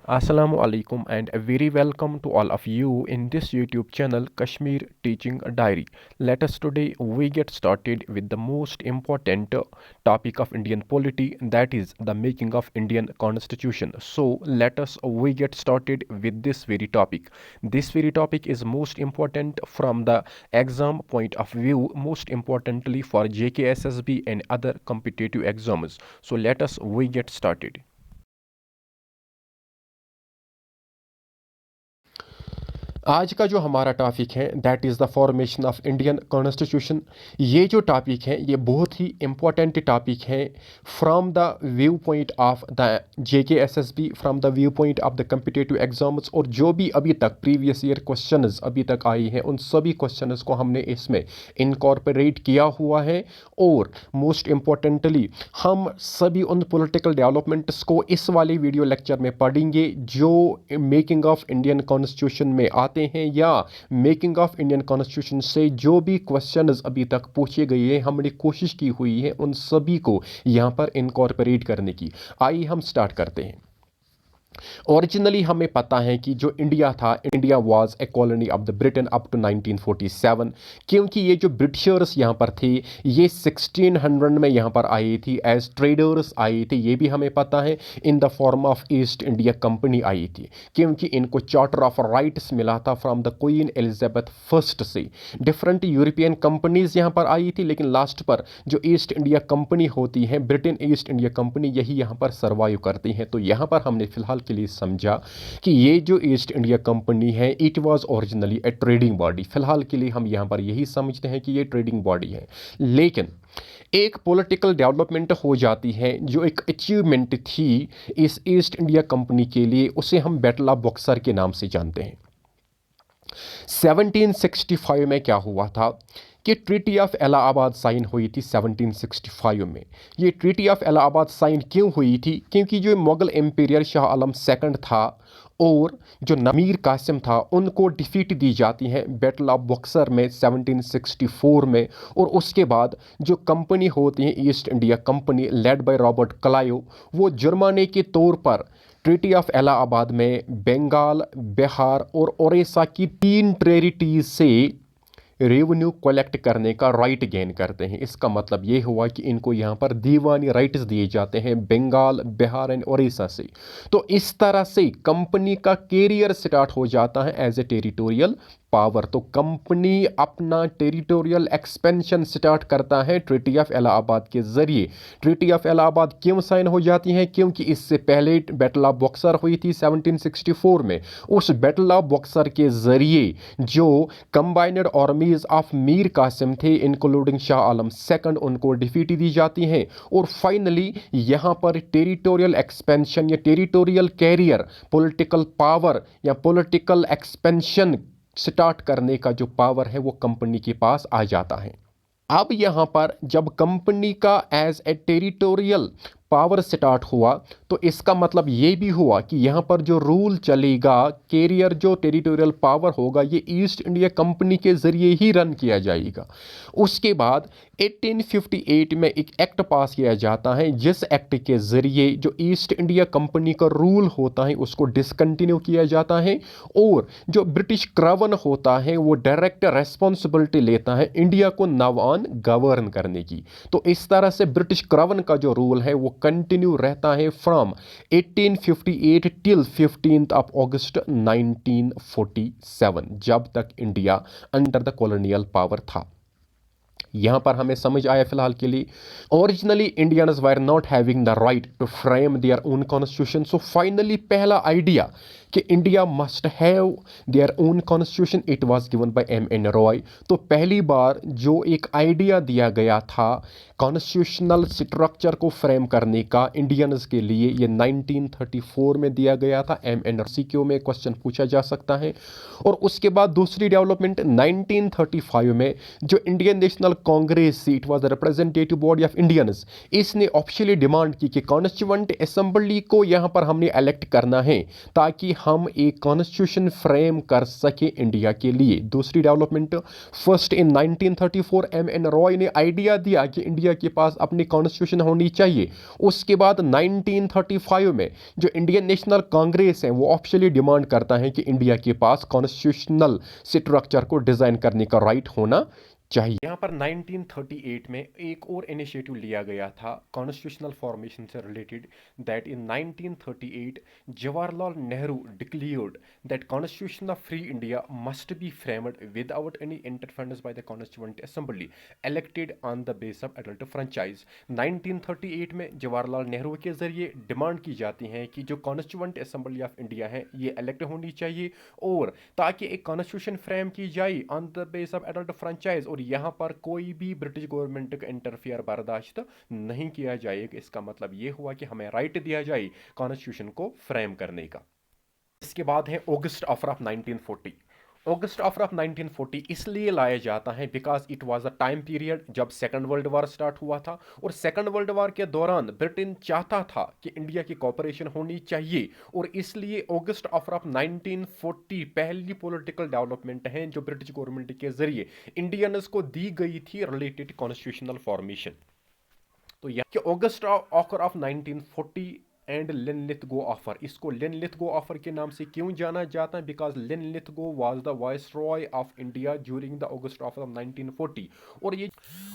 Assalamu alaikum and a very welcome to all of you in this YouTube channel Kashmir Teaching Diary. Let us today we get started with the most important topic of Indian polity, that is the making of Indian constitution. So let us we get started with this very topic. This very topic is most important from the exam point of view, most importantly for JKSSB and other competitive exams. So let us we get started. आज का जो हमारा topic है that is the formation of Indian constitution. ये जो topic है ये बहुत ही इम्पोर्टेंट टॉपिक है from the view point of the JKSSB, from the view point of the competitive exams. और जो भी अभी तक प्रीवियस ईयर क्वेश्चंस अभी तक आई हैं उन सभी क्वेश्चंस को हमने इसमें इनकॉर्पोरेट किया हुआ है। और मोस्ट इम्पॉर्टेंटली हम सभी उन पॉलिटिकल डेवलपमेंट्स को इस वाले वीडियो लेक्चर में पढ़ेंगे जो मेकिंग ऑफ इंडियन कॉन्स्टिट्यूशन में आते हैं या मेकिंग ऑफ इंडियन कॉन्स्टिट्यूशन से जो भी क्वेश्चंस अभी तक पूछे गए हैं हमने कोशिश की हुई है उन सभी को यहाँ पर इनकॉर्पोरेट करने की। आइए हम स्टार्ट करते हैं। ओरिजिनली हमें पता है कि जो इंडिया था, India was a colony of the Britain up to 1947, क्योंकि ये जो ब्रिटिशर्स यहाँ पर थे ये 1600 में यहाँ पर आए थी एज ट्रेडर्स आए थे। ये भी हमें पता है in the form of East India Company आई थी, क्योंकि इनको चार्टर ऑफ राइट्स मिला था from the Queen Elizabeth first से। डिफरेंट यूरोपियन कंपनीज यहाँ पर आई थी, लेकिन लास्ट पर जो ईस्ट इंडिया कंपनी होती है, ब्रिटेन ईस्ट इंडिया कंपनी, यही यहाँ पर सर्वाइव करती है। तो यहाँ पर हमने फिलहाल के लिए समझा कि ये जो ईस्ट इंडिया कंपनी है it was originally A trading body. फिलहाल के लिए हम यहाँ पर यही समझते हैं कि ये ट्रेडिंग बॉडी है। लेकिन एक पॉलिटिकल डेवलपमेंट हो जाती है जो एक अचीवमेंट थी इस ईस्ट इंडिया कंपनी के लिए, उसे हम बैटल ऑफ बक्सर के नाम से जानते हैं। 1765 में क्या हुआ था कि ट्रीटी ऑफ इलाहाबाद साइन हुई थी 1765 में। ये ट्रीटी ऑफ इलाहाबाद साइन क्यों हुई थी? क्योंकि जो मुगल एम्पीरियर शाह आलम सेकंड था और जो मीर कासिम था उनको डिफीट दी जाती है बैटल ऑफ बक्सर में 1764 में। और उसके बाद जो कंपनी होती है east India company led by Robert Clive, वो जुर्माने के तौर पर ट्रीटी ऑफ इलाहाबाद में बंगाल, बिहार और उड़ीसा की 3 टेरिटरीज से रेवेन्यू कलेक्ट करने का राइट गेन करते हैं। इसका मतलब ये हुआ कि इनको यहाँ पर दीवानी राइट्स दिए जाते हैं बंगाल, बिहार एंड उड़ीसा से। तो इस तरह से कंपनी का कैरियर स्टार्ट हो जाता है एज ए टेरिटोरियल पावर। तो कंपनी अपना टेरिटोरियल एक्सपेंशन स्टार्ट करता है ट्रीटी ऑफ इलाहाबाद के जरिए। ट्रीटी ऑफ इलाहाबाद क्यों साइन हो जाती है? क्योंकि इससे पहले बैटल ऑफ बक्सर हुई थी 1764 में। उस बैटल ऑफ बक्सर के जरिए जो combined armies of Mir Qasim थे इंक्लूडिंग शाह आलम सेकंड, उनको डिफीट दी जाती है। और फाइनली यहाँ पर टेरिटोरियल एक्सपेंशन या टेरिटोरियल कैरियर, पॉलिटिकल पावर या पॉलिटिकल एक्सपेंशन स्टार्ट करने का जो पावर है वो कंपनी के पास आ जाता है। अब यहाँ पर जब कंपनी का as a territorial power start हुआ तो इसका मतलब ये भी हुआ कि यहाँ पर जो रूल चलेगा, कैरियर जो टेरिटोरियल पावर होगा, ये ईस्ट इंडिया कंपनी के ज़रिए ही रन किया जाएगा। उसके बाद 1858 में एक एक्ट पास किया जाता है जिस एक्ट के ज़रिए जो ईस्ट इंडिया कंपनी का रूल होता है उसको डिसकंटिन्यू किया जाता है और जो ब्रिटिश क्राउन होता है वो डायरेक्ट रेस्पॉन्सिबिलिटी लेता है इंडिया को नाउ ऑन गवर्न करने की। तो इस तरह से ब्रिटिश क्राउन का जो रूल है वो कंटिन्यू रहता है फ्रॉम 1858 टिल 15 ऑफ अगस्त 1947, जब तक India under the colonial power था। यहाँ पर हमें समझ आया फिलहाल के लिए originally Indians were not having the right to frame their own constitution. So finally पहला आइडिया कि India must have their own constitution it was given by M.N. Roy. तो पहली बार जो एक आइडिया दिया गया था कॉन्स्टिट्यूशनल स्ट्रक्चर को फ्रेम करने का इंडियंस के लिए, ये 1934 में दिया गया था। M.N. CQ में क्वेश्चन पूछा जा सकता है। और उसके बाद दूसरी डेवलपमेंट 1935 में जो Indian National Congress, it was the representative body of Indians, इसने ऑफिशियली डिमांड की कि कॉन्स्टिट्यूएंट असेंबली को यहाँ पर हमने इलेक्ट करना है ताकि हम एक कॉन्स्टिट्यूशन फ्रेम कर सके इंडिया के लिए। दूसरी development, first in 1934 M.N.. Roy ने आइडिया दिया कि इंडिया के पास अपनी कॉन्स्टिट्यूशन होनी चाहिए। उसके बाद 1935 में जो इंडियन नेशनल कांग्रेस है वो ऑफिशियली डिमांड करता है कि इंडिया के पास कॉन्स्टिट्यूशनल स्ट्रक्चर को डिजाइन करने का राइट होना चाहिए। यहाँ पर 1938 में एक और इनिशिएटिव लिया गया था कॉन्स्टिट्यूशनल फॉर्मेशन से related, that in 1938 Jawaharlal Nehru declared that constitution of free India must be framed without any interference by the constituent assembly elected on the base of adult franchise. 1938 में जवाहरलाल नेहरू के जरिए डिमांड की जाती है कि जो कॉन्स्टिट्यूएंट असेंबली ऑफ इंडिया है ये इलेक्ट होनी चाहिए और ताकि एक कॉन्स्टिट्यूशन फ्रेम की जाए on the base of adult franchise, और यहाँ पर कोई भी ब्रिटिश गवर्नमेंट का इंटरफियर बर्दाश्त नहीं किया जाएगा। इसका मतलब ये हुआ कि हमें राइट दिया जाए कॉन्स्टिट्यूशन को फ्रेम करने का। इसके बाद है August offer of 1940। August offer of 1940 इसलिए लाया जाता है because it was a time period जब सेकंड वर्ल्ड वॉर स्टार्ट हुआ था, और सेकंड वर्ल्ड वॉर के दौरान ब्रिटेन चाहता था कि इंडिया की कोऑपरेशन होनी चाहिए, और इसलिए ऑगस्ट ऑफर ऑफ 1940 पहली पॉलिटिकल डेवलपमेंट है जो ब्रिटिश गवर्नमेंट के जरिए इंडियंस को दी गई थी रिलेटेड कॉन्स्टिट्यूशनल फॉर्मेशन। तो यह August offer of 1940 and Linlithgow offer, इसको लिनलिथगो ऑफर के नाम से क्यों जाना जाता है? Because Linlithgow was the viceroy of India during the August offer of 1940। और ये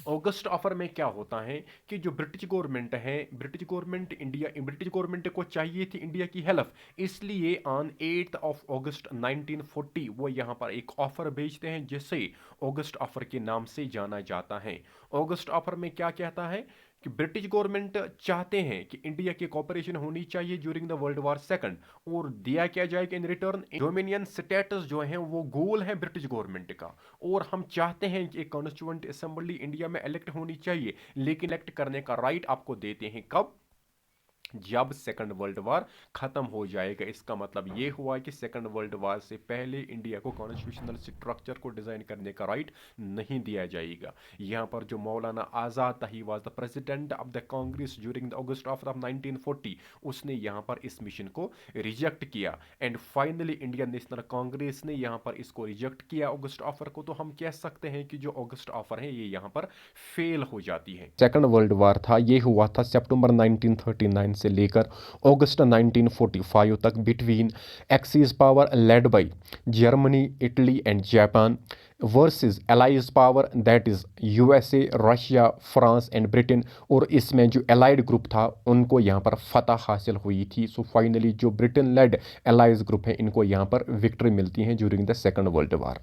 ऑगस्ट ऑफर में क्या होता है कि जो ब्रिटिश गवर्नमेंट है, ब्रिटिश गवर्नमेंट को चाहिए थी इंडिया की हेल्प, इसलिए ऑन 8 ऑफ अगस्त 1940 वो यहाँ पर एक ऑफर भेजते हैं जिसे ऑगस्ट ऑफर के नाम से जाना जाता है। ऑगस्ट ऑफर में क्या कहता है कि ब्रिटिश गवर्नमेंट चाहते हैं कि इंडिया की कोऑपरेशन होनी चाहिए during the world war second, और दिया क्या जाएगा इन रिटर्न डोमिनियन स्टेटस जो है वो गोल है ब्रिटिश गवर्नमेंट का, और हम चाहते हैं कि एक कॉन्स्टिट्यूएंट असेंबली इंडिया में इलेक्ट होनी चाहिए, लेकिन इलेक्ट करने का राइट आपको देते हैं कब? जब सेकंड वर्ल्ड वॉर खत्म हो जाएगा। इसका मतलब ये हुआ कि सेकंड वर्ल्ड वॉर से पहले इंडिया को कॉन्स्टिट्यूशनल स्ट्रक्चर को डिजाइन करने का राइट नहीं दिया जाएगा। यहाँ पर जो मौलाना आज़ाद था, he was the president of the Congress during the August of 1940, उसने यहाँ पर इस मिशन को रिजेक्ट किया, and finally Indian National Congress ने यहाँ पर इसको रिजेक्ट किया ऑगस्ट ऑफर को। तो हम कह सकते हैं कि जो ऑगस्ट ऑफर है ये यहाँ पर फेल हो जाती है। सेकंड वर्ल्ड वॉर था, ये हुआ था सितंबर 1939 से लेकर अगस्त 1945 तक between axis power led by Germany, Italy and Japan versus allies power that is USA, Russia, France and Britain. और इसमें जो एलाइड ग्रुप था उनको यहाँ पर फतह हासिल हुई थी। सो फाइनली जो ब्रिटेन लेड एलाइज ग्रुप है इनको यहाँ पर विक्ट्री मिलती है during the second world war.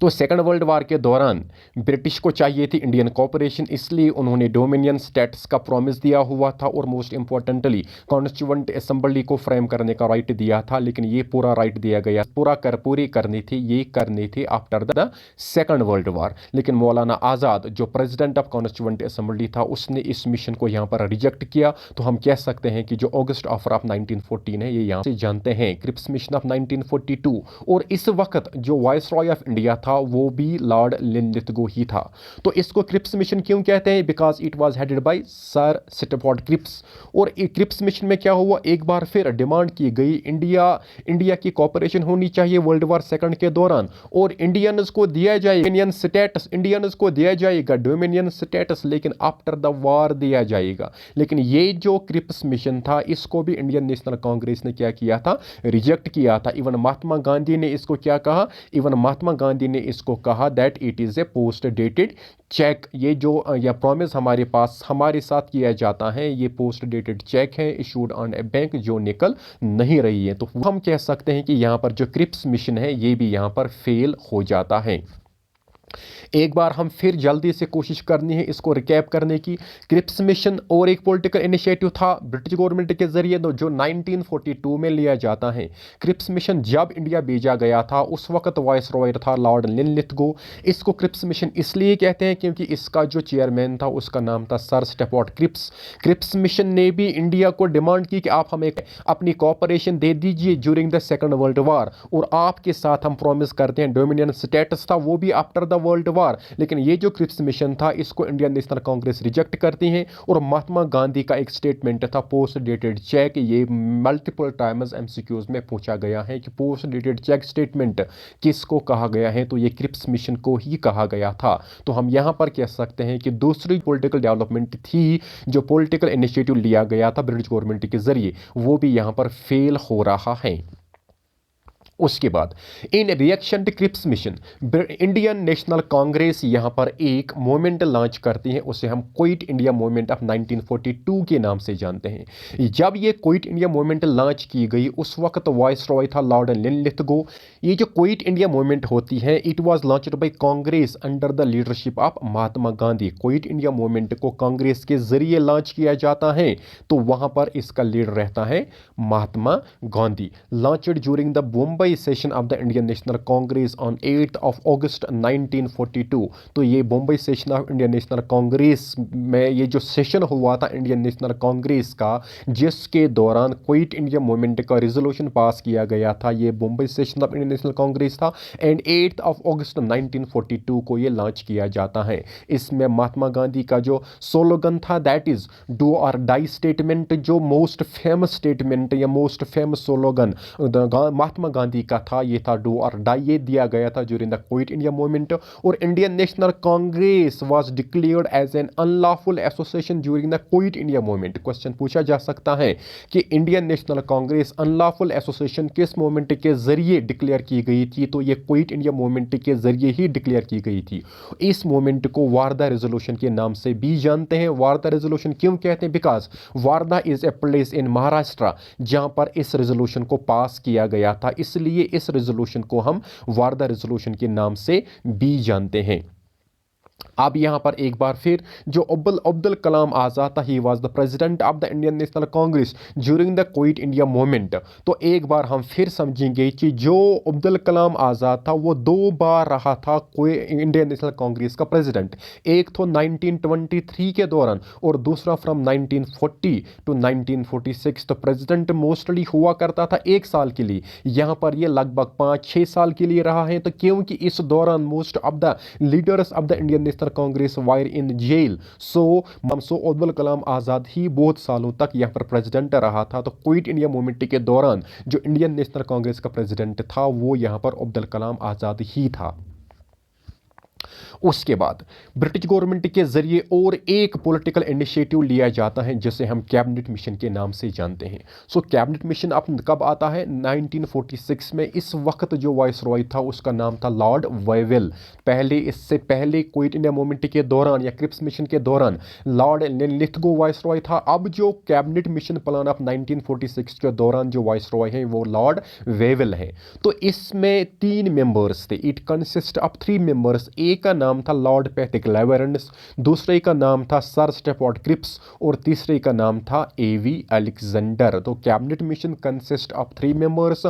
तो सेकंड वर्ल्ड वॉर के दौरान ब्रिटिश को चाहिए थी इंडियन कोऑपरेशन, इसलिए उन्होंने डोमिनियन स्टेट्स का प्रॉमिस दिया हुआ था, और मोस्ट इंपॉर्टेंटली कॉन्स्टिट्यूएंट असेंबली को फ्रेम करने का राइट दिया था। लेकिन ये पूरा राइट दिया गया पूरी करनी थी, ये करनी थी after the second world war. लेकिन मौलाना आज़ाद जो प्रेसिडेंट ऑफ कॉन्स्टिट्यूएंट असेंबली था उसने इस मिशन को यहाँ पर रिजेक्ट किया। तो हम कह सकते हैं कि जो ऑगस्ट ऑफर ऑफ 1914 है ये यहाँ से जानते हैं क्रिप्स मिशन ऑफ 1942। और इस वक्त जो वाइसरॉय ऑफ इंडिया था वो भी लॉर्ड लिनलिथगो ही था। तो इसको क्रिप्स मिशन क्यों कहते हैं? Because it was headed by Sir Stafford Cripps. और क्रिप्स मिशन में क्या हुआ, एक बार फिर डिमांड की गई इंडिया की कोऑपरेशन होनी चाहिए वर्ल्ड वॉर सेकंड के दौरान, और इंडियंस को दिया जाएगा डोमिनियन स्टेटस, इंडियंस को दिया जाएगा डोमिनियन स्टेटस, लेकिन आफ्टर द वॉर दिया जाएगा। लेकिन ये जो क्रिप्स मिशन था इसको भी इंडियन नेशनल कांग्रेस ने क्या किया था, रिजेक्ट किया था। इवन महात्मा गांधी ने इसको क्या कहा, ने इसको कहा that it is a post dated cheque. ये जो या प्रॉमिस हमारे साथ किया जाता है ये पोस्ट डेटेड चेक है इशूड ऑन ए बैंक जो निकल नहीं रही है। तो हम कह सकते हैं कि यहाँ पर जो क्रिप्स मिशन है ये भी यहाँ पर फेल हो जाता है। एक बार हम फिर जल्दी से कोशिश करनी है इसको रिकैप करने की। क्रिप्स मिशन और एक पॉलिटिकल इनिशिएटिव था ब्रिटिश गवर्नमेंट के जरिए जो 1942 में लिया जाता है। क्रिप्स मिशन जब इंडिया भेजा गया था उस वक्त वाइसरॉय था लॉर्ड लिनलिथगो। इसको क्रिप्स मिशन इसलिए कहते हैं क्योंकि इसका जो चेयरमैन था उसका नाम था Sir Stafford Cripps. Cripps mission ने भी इंडिया को डिमांड की कि आप हमें अपनी कोऑपरेशन दे दीजिए during the second world war, और आपके साथ हम प्रॉमिस करते हैं डोमिनियन स्टेटस था वो भी आफ्टर द वर्ल्ड वार। लेकिन ये जो क्रिप्स मिशन था इसको इंडियन नेशनल कांग्रेस रिजेक्ट करती है। और महात्मा गांधी का एक स्टेटमेंट था पोस्ट डेटेड चेक, ये मल्टीपल टाइम्स एमसीक्यूज में पूछा गया है कि पोस्ट डेटेड चेक स्टेटमेंट किसको कहा गया है, तो ये क्रिप्स मिशन को ही कहा गया था। तो हम यहाँ पर कह सकते हैं कि दूसरी पॉलिटिकल डेवलपमेंट थी, जो पॉलिटिकल इनिशिएटिव लिया गया था ब्रिटिश गवर्नमेंट के जरिए, वो भी यहाँ पर फेल हो रहा है। उसके बाद in reaction to Cripps mission Indian National Congress यहां पर एक मूवमेंट लॉन्च करती है, उसे हम क्विट इंडिया मूवमेंट ऑफ 1942 के नाम से जानते हैं। जब ये क्विट इंडिया मूवमेंट लॉन्च की गई उस वक्त वॉइस रॉय था लॉर्ड लिनलिथगो। ये जो क्विट इंडिया मूवमेंट होती है it was launched by Congress under the leadership of Mahatma Gandhi. Quit India movement को कांग्रेस के जरिए लॉन्च किया जाता है, तो वहां पर इसका लीडर रहता है Mahatma Gandhi. Launched during the Mumbai session of the Indian National Congress on 8 August 1942। तो ये Bombay session of Indian National Congress में ये जो सेशन हुआ था इंडियन नेशनल कांग्रेस का, जिसके दौरान क्विट इंडिया मूवमेंट का रिजोल्यूशन पास किया गया था, ये Bombay session of Indian National Congress था। एंड 8 अगस्त 1942 को ये लॉन्च किया जाता है। इसमें महात्मा गांधी का जो स्लोगन था दैट इज डू और डाई स्टेटमेंट, जो मोस्ट फेमस स्टेटमेंट या most famous slogan Mahatma Gandhi का था, ये था डू और डाई। ये दिया गया था during the quit India movement. और Indian National Congress was declared as an unlawful association during the quit India movement. Question पूछा जा सकता है कि Indian National Congress unlawful association किस मूवमेंट के जरिए डिक्लेयर की गई थी, तो ये क्विट इंडिया मूवमेंट के जरिए ही डिक्लेयर की गई थी। इस मूवमेंट को वारदा रेजोल्यूशन के नाम से भी जानते हैं। वारदा रेजोल्यूशन क्यों कहते हैं? Because Wardha is a place in Maharashtra जहां पर इस रेजोल्यूशन को पास किया गया था, इसलिए इस रेजोल्यूशन को हम वारदा रेजोल्यूशन के नाम से भी जानते हैं। अब यहां पर एक बार फिर जो अब्दुल कलाम आजाद था, he was the president of the Indian National Congress during the quit India movement. तो एक बार हम फिर समझेंगे कि जो अब्दुल कलाम आजाद था वो 2 बार रहा था इंडियन नेशनल कांग्रेस का प्रेसिडेंट। एक तो 1923 के दौरान और दूसरा फ्रॉम 1940 टू 1946। तो प्रेसिडेंट मोस्टली हुआ करता था 1 साल के लिए, यहां पर ये लगभग 5-6 साल के लिए रहा है। तो क्योंकि इस दौरान most of the leaders of the Indian National Congress were in jail, so Abdul Kalam Azad ही बहुत सालों तक यहां पर प्रेसिडेंट रहा था। तो क्विट इंडिया मूवमेंट के दौरान जो इंडियन नेशनल कांग्रेस का प्रेसिडेंट था वो यहां पर अब्दुल कलाम आजाद ही था। उसके बाद ब्रिटिश गवर्नमेंट के जरिए और एक पॉलिटिकल इनिशिएटिव लिया जाता है जिसे हम कैबिनेट मिशन के नाम से जानते हैं। सो कैबिनेट मिशन अब कब आता है? 1946 में। इस वक्त जो वाइस रॉय था उसका नाम था लॉर्ड वेवेल। इससे पहले क्विट इंडिया मूवमेंट के दौरान या क्रिप्स मिशन के दौरान लॉर्ड लिथगो वाइस रॉय था। अब जो कैबिनेट मिशन प्लान ऑफ 1946 के दौरान जो वाइस रॉय है वो लॉर्ड वेवेल है। तो इसमें 3 मेंबर्स थे। It consist of 3 members. एक का नाम था लॉर्ड पैट्रिक लेवरेंस, दूसरे का नाम था सर स्टेफोर्ड क्रिप्स और तीसरे का नाम था एवी अलेक्जेंडर। तो cabinet mission consist of 3 members,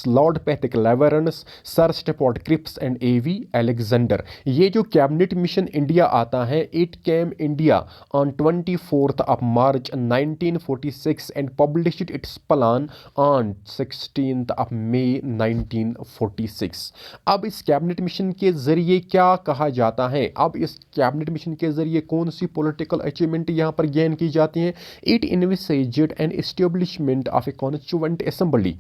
Lord Patrick Lawrence, sir Stafford Cripps and A V Alexander. ये जो कैबिनेट मिशन इंडिया आता है, it came India on 24th of March 1946 and published its plan on 16th of May 1946। अब इस cabinet mission के जरिए क्या कहा जाता है? अब इस कैबिनेट मिशन के जरिए कौन सी पॉलिटिकल अचीवमेंट यहां पर गेन की जाती है? It envisaged an establishment of a constituent assembly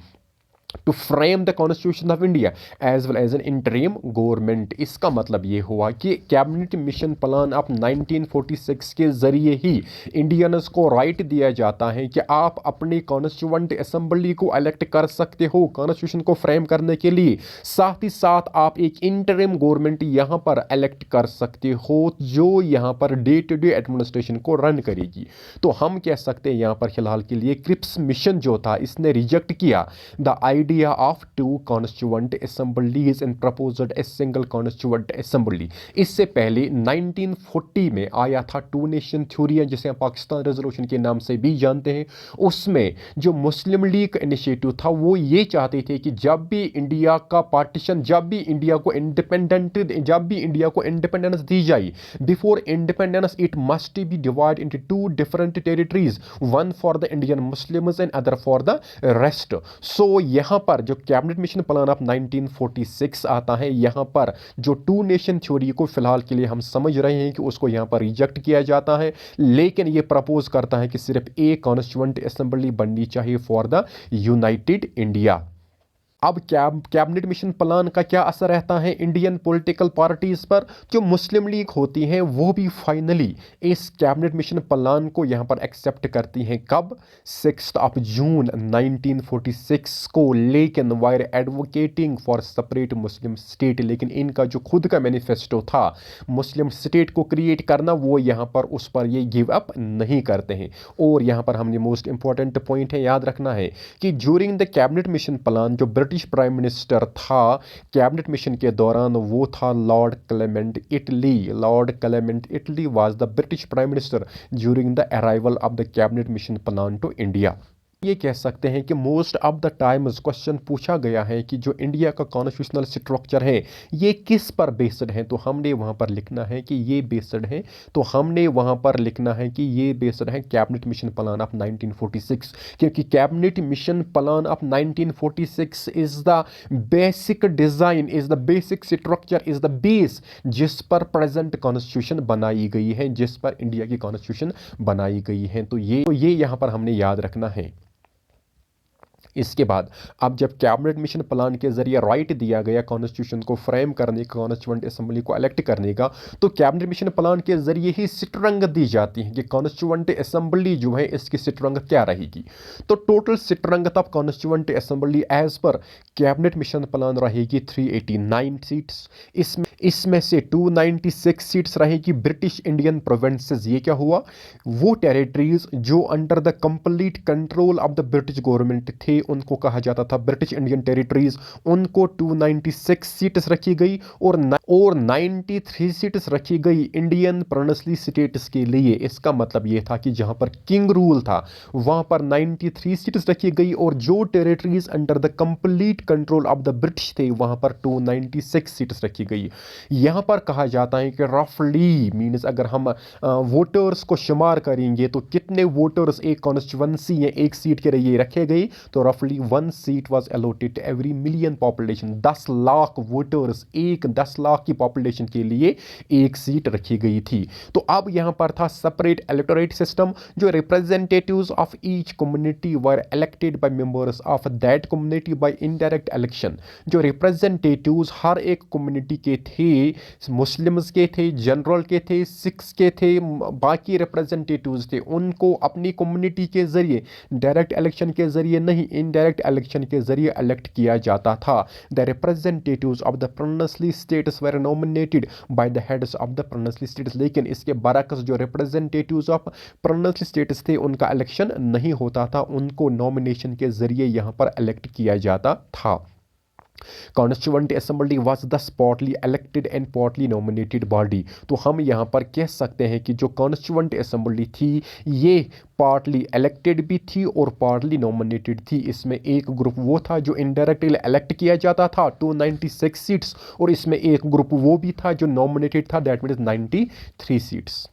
to frame the constitution of India as well as an interim government. इसका मतलब ये हुआ कि कैबिनेट मिशन प्लान ऑफ 1946 के जरिए ही इंडियंस को राइट दिया जाता है कि आप अपनी कॉन्स्टिट्यूएंट असेंबली को इलेक्ट कर सकते हो कॉन्स्टिट्यूशन को फ्रेम करने के लिए, साथ ही साथ आप एक इंटरिम गवर्नमेंट यहाँ पर इलेक्ट कर सकते हो जो यहाँ पर डे टू डे एडमिनिस्ट्रेशन को रन करेगी। तो हम कह सकते हैं यहाँ पर फिलहाल के लिए क्रिप्स मिशन जो था इसने रिजेक्ट किया the idea of 2 constituent assemblies and proposed a single constituent assembly। इससे पहले 1940 में आया था 2 नेशन थ्योरी जिसे हम पाकिस्तान रेजोल्यूशन के नाम से भी जानते हैं। उसमें जो मुस्लिम लीग इनिशिएटिव था वो ये चाहते थे कि जब भी इंडिया का पार्टीशन, जब भी इंडिया को इंडिपेंडेंस दी जाए, before independence it must be divide into 2 different territories, one for the Indian Muslims and other for the rest. So यहाँ पर जो कैबिनेट मिशन प्लान ऑफ 1946 आता है, यहाँ पर जो टू नेशन थ्योरी को फिलहाल के लिए हम समझ रहे हैं कि उसको यहाँ पर रिजेक्ट किया जाता है, लेकिन ये प्रपोज करता है कि सिर्फ एक कॉन्स्टिट्यूएंट असेंबली बननी चाहिए फॉर द यूनाइटेड इंडिया। अब कैबिनेट मिशन प्लान का क्या असर रहता है इंडियन पॉलिटिकल पार्टीज पर? जो मुस्लिम लीग होती हैं वो भी फाइनली इस कैबिनेट मिशन प्लान को यहाँ पर एक्सेप्ट करती हैं। कब? 6 जून 1946 को, लेकिन wire advocating for separate Muslim state, लेकिन इनका जो खुद का मैनिफेस्टो था मुस्लिम स्टेट को क्रिएट करना, वो यहाँ पर उस पर ये गिव अप नहीं करते हैं। और यहाँ पर हमने मोस्ट इंपॉर्टेंट पॉइंट है याद रखना है कि during the cabinet mission plan जो ब्रिटिश प्राइम मिनिस्टर था कैबिनेट मिशन के दौरान, वो था Lord Clement Attlee. Lord Clement Attlee was the British prime minister during the arrival of the cabinet mission plan to India. ये कह सकते हैं कि most of the times question पूछा गया है कि जो इंडिया का कॉन्स्टिट्यूशनल स्ट्रक्चर है ये किस पर बेस्ड है, तो हमने वहाँ पर लिखना है कि ये बेस्ड है, तो हमने वहाँ पर लिखना है कि ये बेस्ड है कैबिनेट मिशन प्लान ऑफ 1946, क्योंकि cabinet mission plan of 1946 is the basic design, is the basic structure, is the base जिस पर प्रेजेंट कॉन्स्टिट्यूशन बनाई गई है, जिस पर इंडिया की कॉन्स्टिट्यूशन बनाई गई है। तो ये यहाँ पर हमने याद रखना है। इसके बाद अब जब कैबिनेट मिशन प्लान के जरिए राइट दिया गया कॉन्स्टिट्यूशन को फ्रेम करने का, कॉन्स्टिट्यूएंट असेंबली को इलेक्ट करने का, तो कैबिनेट मिशन प्लान के जरिए ही सिटरंग दी जाती है कि कॉन्स्टिट्यूएंट असेंबली जो है इसकी सिटरंग क्या रहेगी। तो total strength of constituent assembly as per cabinet mission plan रहेगी 389 सीट्स। इसमें से 296 सीट्स रहेगी ब्रिटिश इंडियन प्रोविंसेस। ये क्या हुआ? वो टेरिटरीज जो under the complete control of the British government थे उनको कहा जाता था ब्रिटिश इंडियन टेरिटरीज। उनको 296 सीट्स रखी गई और 93 सीट्स रखी गई इंडियन प्रोविंशियल स्टेट्स के लिए। इसका मतलब ये था कि जहां पर किंग रूल था वहां पर 93 सीट्स रखी गई और जो territories under the complete control of the British थे वहां पर 296 सीट्स रखी गई। यहां पर कहा जाता है कि रफली मीन्स अगर हम वोटर्स को शुमार करेंगे तो कितने वोटर्स एक कॉन्स्टिट्यूएंसी या एक सीट के लिए रखे गए, तो रफली 1 seat was allotted every million population. 10 lakh voters, 10 lakh की पॉपुलेशन के लिए एक सीट रखी गई थी। तो अब यहां पर था सेपरेट इलेक्टोरेट सिस्टम, जो representatives of each community were elected by members of that community bye indirect election. जो रिप्रेजेंटेटिव्स हर एक कम्युनिटी के थे, मुस्लिम्स के थे, जनरल के थे, सिख्स के थे, बाकी रिप्रेजेंटेटिव्स थे, उनको अपनी कम्युनिटी के जरिए डायरेक्ट इलेक्शन के जरिए नहीं, इनडायरेक्ट इलेक्शन के जरिए इलेक्ट किया जाता था। The representatives of the provincial states were nominated by the heads of the provincial states. लेकिन इसके बरअक्स जो रिप्रेजेंटेटिव्स ऑफ प्रोविंशियल स्टेट्स थे उनका इलेक्शन नहीं होता था, उनको नॉमिनेशन के जरिए यहां पर इलेक्ट किया जाता था। कॉन्स्टिट्यूएंट असेंबली वाज दस partly elected and partly nominated body. तो हम यहाँ पर कह सकते हैं कि जो कॉन्स्टिट्यूएंट असेंबली थी ये पार्टली इलेक्टेड भी थी और पार्टली नॉमिनेटेड थी। इसमें एक ग्रुप वो था जो इनडायरेक्टली इलेक्ट किया जाता था 296 सीट्स, और इसमें एक ग्रुप वो भी था जो नॉमिनेटेड था, दैट मीन्स 93 सीट्स।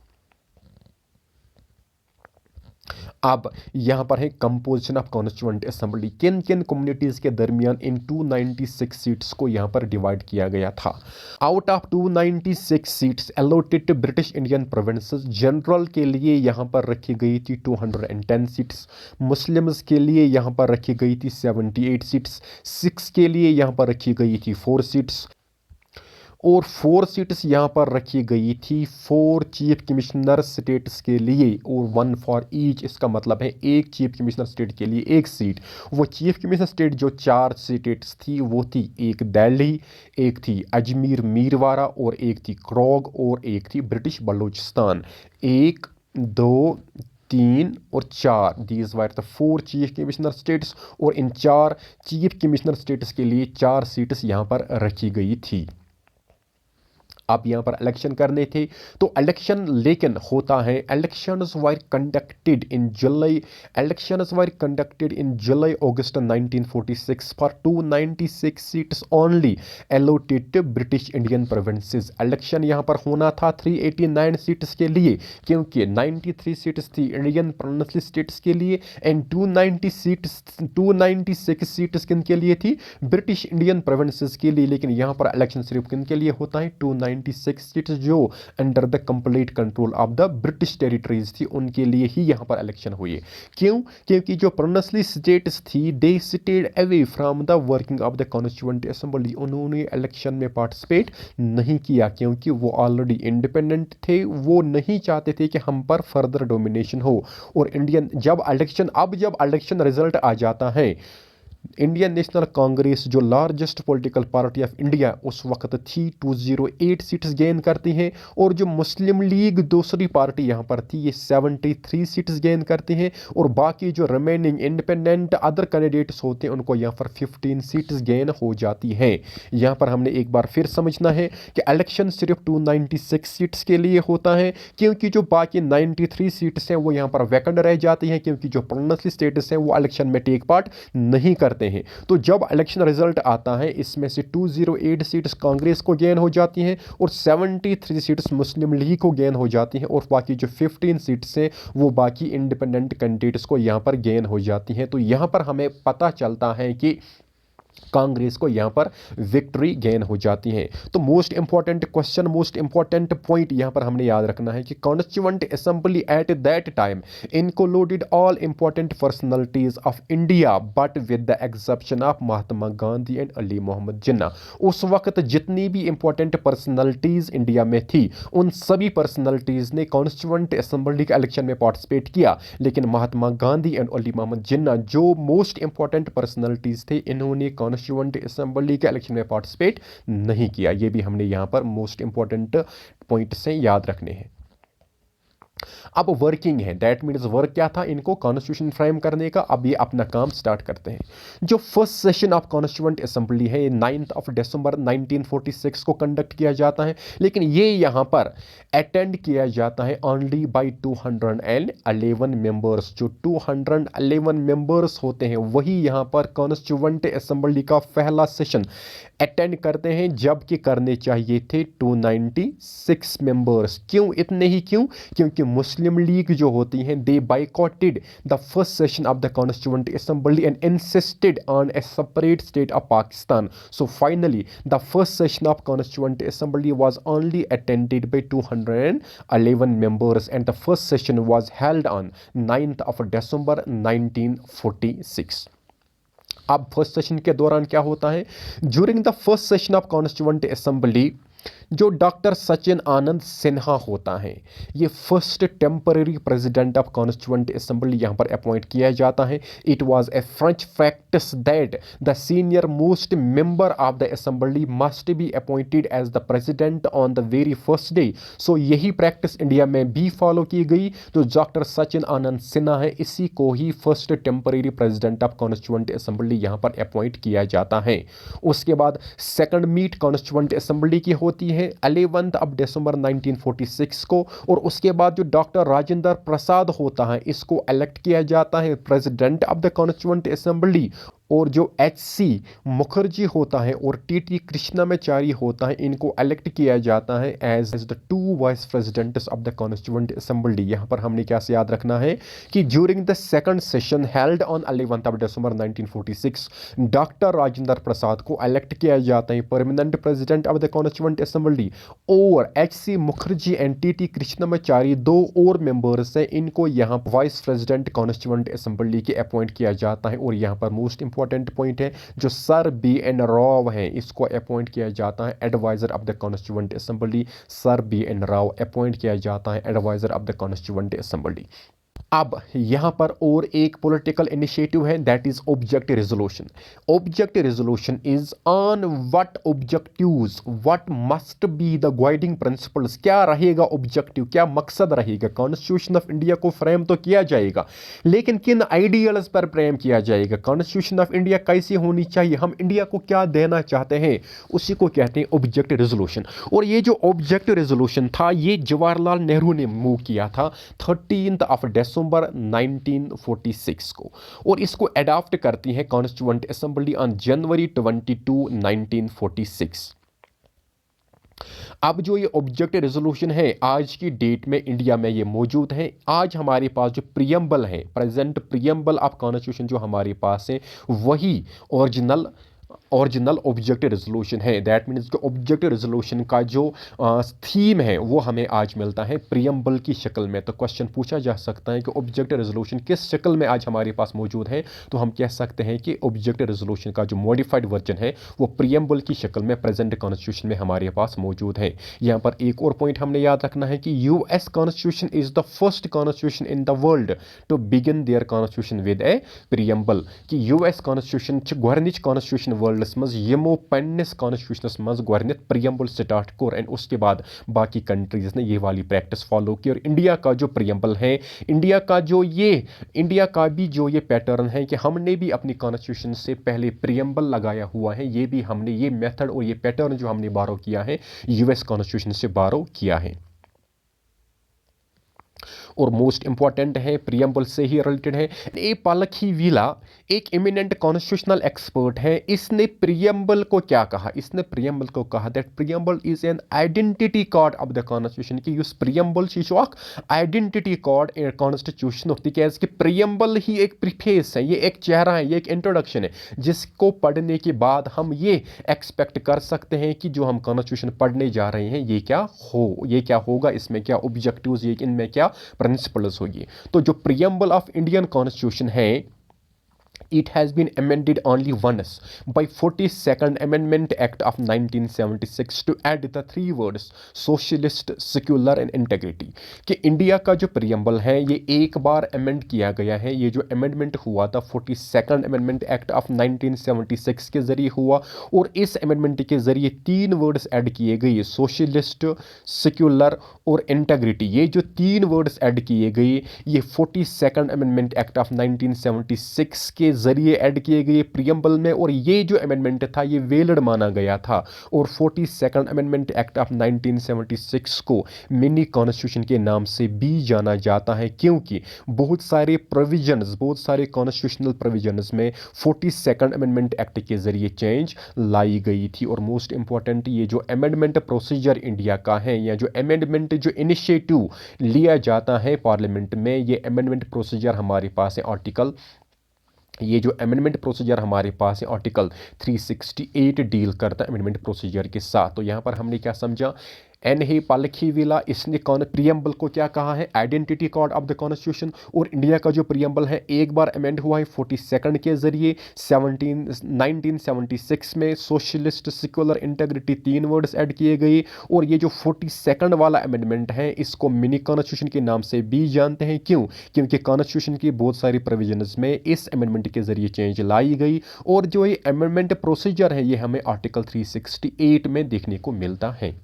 अब यहां पर है कंपोजिशन ऑफ कॉन्स्टिट्यूएंट असेंबली। किन किन कम्युनिटीज के दरमियान इन 296 सीट्स को यहां पर डिवाइड किया गया था। Out of 296 seats allotted to British Indian provinces, general के लिए यहां पर रखी गई थी 210 सीट्स, मुस्लिम्स के लिए यहां पर रखी गई थी 78 सीट्स, सिख्स के लिए यहां पर रखी गई थी 4 सीट्स, और 4 सीट्स यहाँ पर रखी गई थी 4 चीफ कमिश्नर स्टेट्स के लिए और 1 फॉर ईच। इसका मतलब है एक चीफ कमिश्नर स्टेट के लिए एक सीट। वो चीफ कमिश्नर स्टेट जो 4 स्टेट्स थी वो थी, एक दिल्ली, एक थी अजमेर मीरवारा, और एक थी क्रोग, और एक थी ब्रिटिश बलूचिस्तान। 1, 2, 3 और 4, these were the 4 chief commissioner states, और इन 4 चीफ कमिश्नर स्टेट्स के लिए 4 सीट्स यहाँ पर रखी गई थी। अब यहाँ पर इलेक्शन करने थे, तो इलेक्शन लेकिन होता है, elections were conducted in July, elections were conducted in July August 1946 for 296 seats only allotted to British Indian provinces. Election यहाँ पर होना था 389 सीट्स के लिए, क्योंकि 93 सीट्स थी इंडियन प्रोविंशियल स्टेट्स के लिए एंड 296 सीट्स किन के लिए थी, ब्रिटिश इंडियन प्रोविंसेस के लिए। लेकिन यहाँ पर इलेक्शन सिर्फ किन के लिए होता है, 296 सीट्स जो under the complete control of the British territories थी, उनके लिए ही यहाँ पर इलेक्शन हुए। क्यों? क्योंकि जो प्रोविंशियल स्टेट्स थी they stayed away from the working of the constituent assembly, उन्होंने इलेक्शन में पार्टिसिपेट नहीं किया क्योंकि वो ऑलरेडी इंडिपेंडेंट थे, वो नहीं चाहते थे कि हम पर फर्दर डोमिनेशन हो। और इंडियन जब इलेक्शन रिजल्ट आ जाता है, इंडियन नेशनल कांग्रेस जो largest political party of India उस वक्त थी 208 सीट्स गेन करती हैं, और जो मुस्लिम लीग दूसरी पार्टी यहाँ पर थी ये 73 सीट्स गेन करती हैं, और बाकी जो रिमेनिंग इंडिपेंडेंट अदर कैंडिडेट्स होते हैं उनको यहाँ पर 15 सीट्स गेन हो जाती हैं। यहाँ पर हमने एक बार फिर समझना है कि इलेक्शन सिर्फ 296 सीट्स के लिए होता है, क्योंकि जो बाकी 93 सीट्स हैं वो यहाँ पर वैकेंट रह जाती हैं, क्योंकि जो प्रोविंशियल स्टेट्स हैं वो इलेक्शन में टेक पार्ट नहीं करते हैं। तो जब इलेक्शन रिजल्ट आता है इसमें से 208 सीट्स कांग्रेस को गेन हो जाती हैं और 73 सीट्स मुस्लिम लीग को गेन हो जाती हैं, और बाकी जो 15 सीट्स हैं वो बाकी इंडिपेंडेंट कैंडिडेट्स को यहां पर गेन हो जाती हैं। तो यहां पर हमें पता चलता है कि कांग्रेस को यहां पर विक्ट्री गेन हो जाती है। तो most important question, most important point यहां पर हमने याद रखना है कि constituent assembly at that time included all important personalities of India but with the exception of Mahatma Gandhi and Ali Mohammad Jinnah. उस वक्त जितनी भी इंपॉर्टेंट पर्सनालिटीज इंडिया में थी उन सभी पर्सनालिटीज ने कॉन्स्टिट्यूएंट असेंबली के इलेक्शन में पार्टिसिपेट किया, लेकिन महात्मा गांधी एंड अली मोहम्मद जिन्ना जो मोस्ट इंपॉर्टेंट पर्सनालिटीज थे इन्होंने कॉन्स्टिट्यूएंट असेंबली के इलेक्शन में पार्टिसिपेट नहीं किया। ये भी हमने यहां पर मोस्ट इंपॉर्टेंट पॉइंट से याद रखने हैं। अब वर्किंग है, दैट मीन्स वर्क क्या था इनको कॉन्स्टिट्यूशन फ्रेम करने का। अब ये अपना काम स्टार्ट करते हैं। जो first session of constituent assembly है 9 दिसंबर 1946 को कंडक्ट किया जाता है, लेकिन ये यहां पर अटेंड किया जाता है ओनली बाय 211 मेंबर्स। जो 211 मेंबर्स होते हैं वही यहां पर कॉन्स्टिट्यूएंट असेंबली का पहला सेशन अटेंड करते हैं, जबकि करने चाहिए थे 296 मेंबर्स। क्यों इतने ही? क्योंकि मुस्लिम लीग जो होती हैं they boycotted the first session of the constituent assembly and insisted on a separate state of Pakistan. So finally the first session of constituent assembly was only attended by 211 members and the first session was held on 9th December 1946। अब first session के दौरान क्या होता है? During the first session of constituent assembly जो doctor Sachin Anand Sinha होता है ये first temporary president of constituent assembly यहाँ पर अपॉइंट किया जाता है। It was a French practice that the senior most member of the assembly must be appointed as the president on the very first day. So यही practice India में भी follow की गई। तो डॉक्टर सचिन आनंद सिन्हा है इसी को ही first temporary president of constituent assembly यहाँ पर अपॉइंट किया जाता है। उसके बाद सेकंड मीट कॉन्स्टिट्यूएंट असेंबली की होती है 11 दिसंबर 1946 को, और उसके बाद जो डॉक्टर राजेंद्र प्रसाद होता है इसको इलेक्ट किया जाता है president of the constituent assembly, और जो एच.सी. मुखर्जी होता है और टी.टी. कृष्णामाचारी होता है इनको इलेक्ट किया जाता है as the two vice presidents of the constituent assembly. यहाँ पर हमने क्या से याद रखना है कि during the second session held on 11 December 1946 doctor Rajendra Prasad को इलेक्ट किया जाता है permanent president of the constituent assembly, और H C. Mukherjee and T T. Krishnamachari दो और मेंबर्स हैं इनको यहाँ वाइस प्रेसिडेंट कॉन्स्टिट्यूएंट असेंबली के अपॉइंट किया जाता है। और यहाँ पर मोस्ट इंपॉर्टेंट पॉइंट है जो सर बी.एन. राव है इसको अपॉइंट किया जाता है adviser of the constituent assembly. Sir बी.एन. राव अपॉइंट किया जाता है adviser of the constituent assembly. अब यहाँ पर और एक पॉलिटिकल इनिशिएटिव है, that is object resolution. Object resolution is on what objectives, what must be the guiding principles, क्या रहेगा ऑब्जेक्टिव, क्या मकसद रहेगा। कॉन्स्टिट्यूशन ऑफ इंडिया को फ्रेम तो किया जाएगा, लेकिन किन आइडियल्स पर फ्रेम किया जाएगा, कॉन्स्टिट्यूशन ऑफ इंडिया कैसी होनी चाहिए, हम इंडिया को क्या देना चाहते हैं, उसी को कहते हैं ऑब्जेक्ट रेजोल्यूशन। और ये जो ऑब्जेक्ट रेजोल्यूशन था, ये जवाहरलाल नेहरू ने मूव किया था 13 दिसंबर 1946 को, और इसको अडॉप्ट करती है कॉन्स्टिट्यूएंट असेंबली ऑन जनवरी 22, 1946। अब जो ये ऑब्जेक्ट रेजोल्यूशन है, आज की डेट में इंडिया में ये मौजूद है। आज हमारे पास जो प्रियम्बल है, प्रेजेंट प्रियम्बल ऑफ कॉन्स्टिट्यूशन जो हमारे पास है, वही ओरिजिनल ऑब्जेक्ट रेजोल्यूशन है। दैट मीन्स कि ऑब्जेक्ट रेजोल्यूशन का जो थीम है वो हमें आज मिलता है प्रियम्बल की शक्ल में। तो क्वेश्चन पूछा जा सकता है कि ऑब्जेक्ट रेजोल्यूशन किस शक्ल में आज हमारे पास मौजूद है, तो हम कह सकते हैं कि ऑब्जेक्ट रेजोल्यूशन का जो मॉडिफाइड वर्जन है वो प्रियम्बल की शक्ल में प्रेजेंट कॉन्स्टिट्यूशन में हमारे पास मौजूद है। यहाँ पर एक और पॉइंट हमने याद रखना है कि US constitution is the first constitution in the world to begin their constitution with a preamble. कि यूएस कॉन्स्टिट्यूशन गोरनिच कॉन्स्टिट्यूशन वर्ल्डस मज यमो पन्निस कॉन्स्टिट्यूशनस मज गोरनित प्रियम्बल स्टार्ट कोर, एंड उसके बाद बाकी कंट्रीज ने ये वाली प्रैक्टिस फॉलो की। और इंडिया का जो प्रियम्बल है, इंडिया का भी जो ये पैटर्न है कि हमने भी अपनी कॉन्स्टिट्यूशन से पहले प्रियम्बल लगाया हुआ है, ये भी हमने ये मेथड और ये पैटर्न जो हमने बारो किया है यूएस कॉन्स्टिट्यूशन से बारो किया है। और मोस्ट इंपॉर्टेंट है, प्रियम्बल से ही रिलेटेड है। ए पालखीवीला एक इमिनेंट कॉन्स्टिट्यूशनल एक्सपर्ट है, इसने प्रियम्बल को क्या कहा, इसने प्रियम्बल को कहा that preamble is an identity card of the constitution. कि युस प्रियम्बल आइडेंटिटी कार्ड कॉन्स्टिट्यूशन तिकाज कि प्रियम्बल ही एक प्रीफेस है, ये एक चेहरा है, ये एक इंट्रोडक्शन है, जिसको पढ़ने के बाद हम ये एक्सपेक्ट कर सकते हैं कि जो हम कॉन्स्टिट्यूशन पढ़ने जा रहे हैं ये क्या होगा, इसमें क्या ऑब्जेक्टिव्स, ये इनमें क्या प्रिंसिपल्स होगी। तो जो प्रियम्बल ऑफ इंडियन कॉन्स्टिट्यूशन है, it has been amended only once by 42nd Amendment Act of 1976 to add the three words socialist, secular and integrity। कि इंडिया का जो प्रियम्बल है ये एक बार अमेंड किया गया है। ये जो अमेंडमेंट हुआ था 42nd अमेंडमेंट एक्ट ऑफ 1976 के जरिए हुआ, और इस अमेंडमेंट के जरिए तीन वर्ड्स ऐड किए गए, सोशलिस्ट, सेक्युलर और इंटेग्रिटी। ये जो तीन वर्ड्स ऐड किए गए ये 42nd अमेंडमेंट एक्ट ऑफ 1976 के जरिए ऐड किए गए प्रियम्बल में, और ये जो अमेंडमेंट था ये वैलिड माना गया था। और 42nd अमेंडमेंट एक्ट ऑफ 1976 को मिनी कॉन्स्टिट्यूशन के नाम से भी जाना जाता है, क्योंकि बहुत सारे कॉन्स्टिट्यूशनल प्रोविजंस में 42nd अमेंडमेंट एक्ट के जरिए चेंज लाई गई थी। और मोस्ट इंपॉर्टेंट ये जो अमेंडमेंट प्रोसीजर इंडिया का है, या जो अमेंडमेंट जो इनिशिएटिव लिया जाता है पार्लियामेंट में, ये अमेंडमेंट प्रोसीजर हमारे पास है ये जो अमेंडमेंट प्रोसीजर हमारे पास है आर्टिकल 368 डील करता है अमेंडमेंट प्रोसीजर के साथ। तो यहाँ पर हमने क्या समझा, एन हे पालखीविला इसने प्रियम्बल को क्या कहा है, identity card of the constitution. और इंडिया का जो प्रियम्बल है एक बार अमेंड हुआ है 42nd के जरिए 1976 में, सोशलिस्ट, सेक्युलर, इंटेग्रिटी तीन वर्ड्स ऐड किए गए। और ये जो 42nd वाला अमेंडमेंट है इसको मिनी कॉन्स्टिट्यूशन के नाम से भी जानते हैं। क्योंकि कॉन्स्टिट्यूशन की बहुत सारी प्रोविजंस में इस अमेंडमेंट के जरिए चेंज लाई गई। और जो ये अमेंडमेंट प्रोसीजर है ये हमें आर्टिकल 368 में देखने को मिलता है।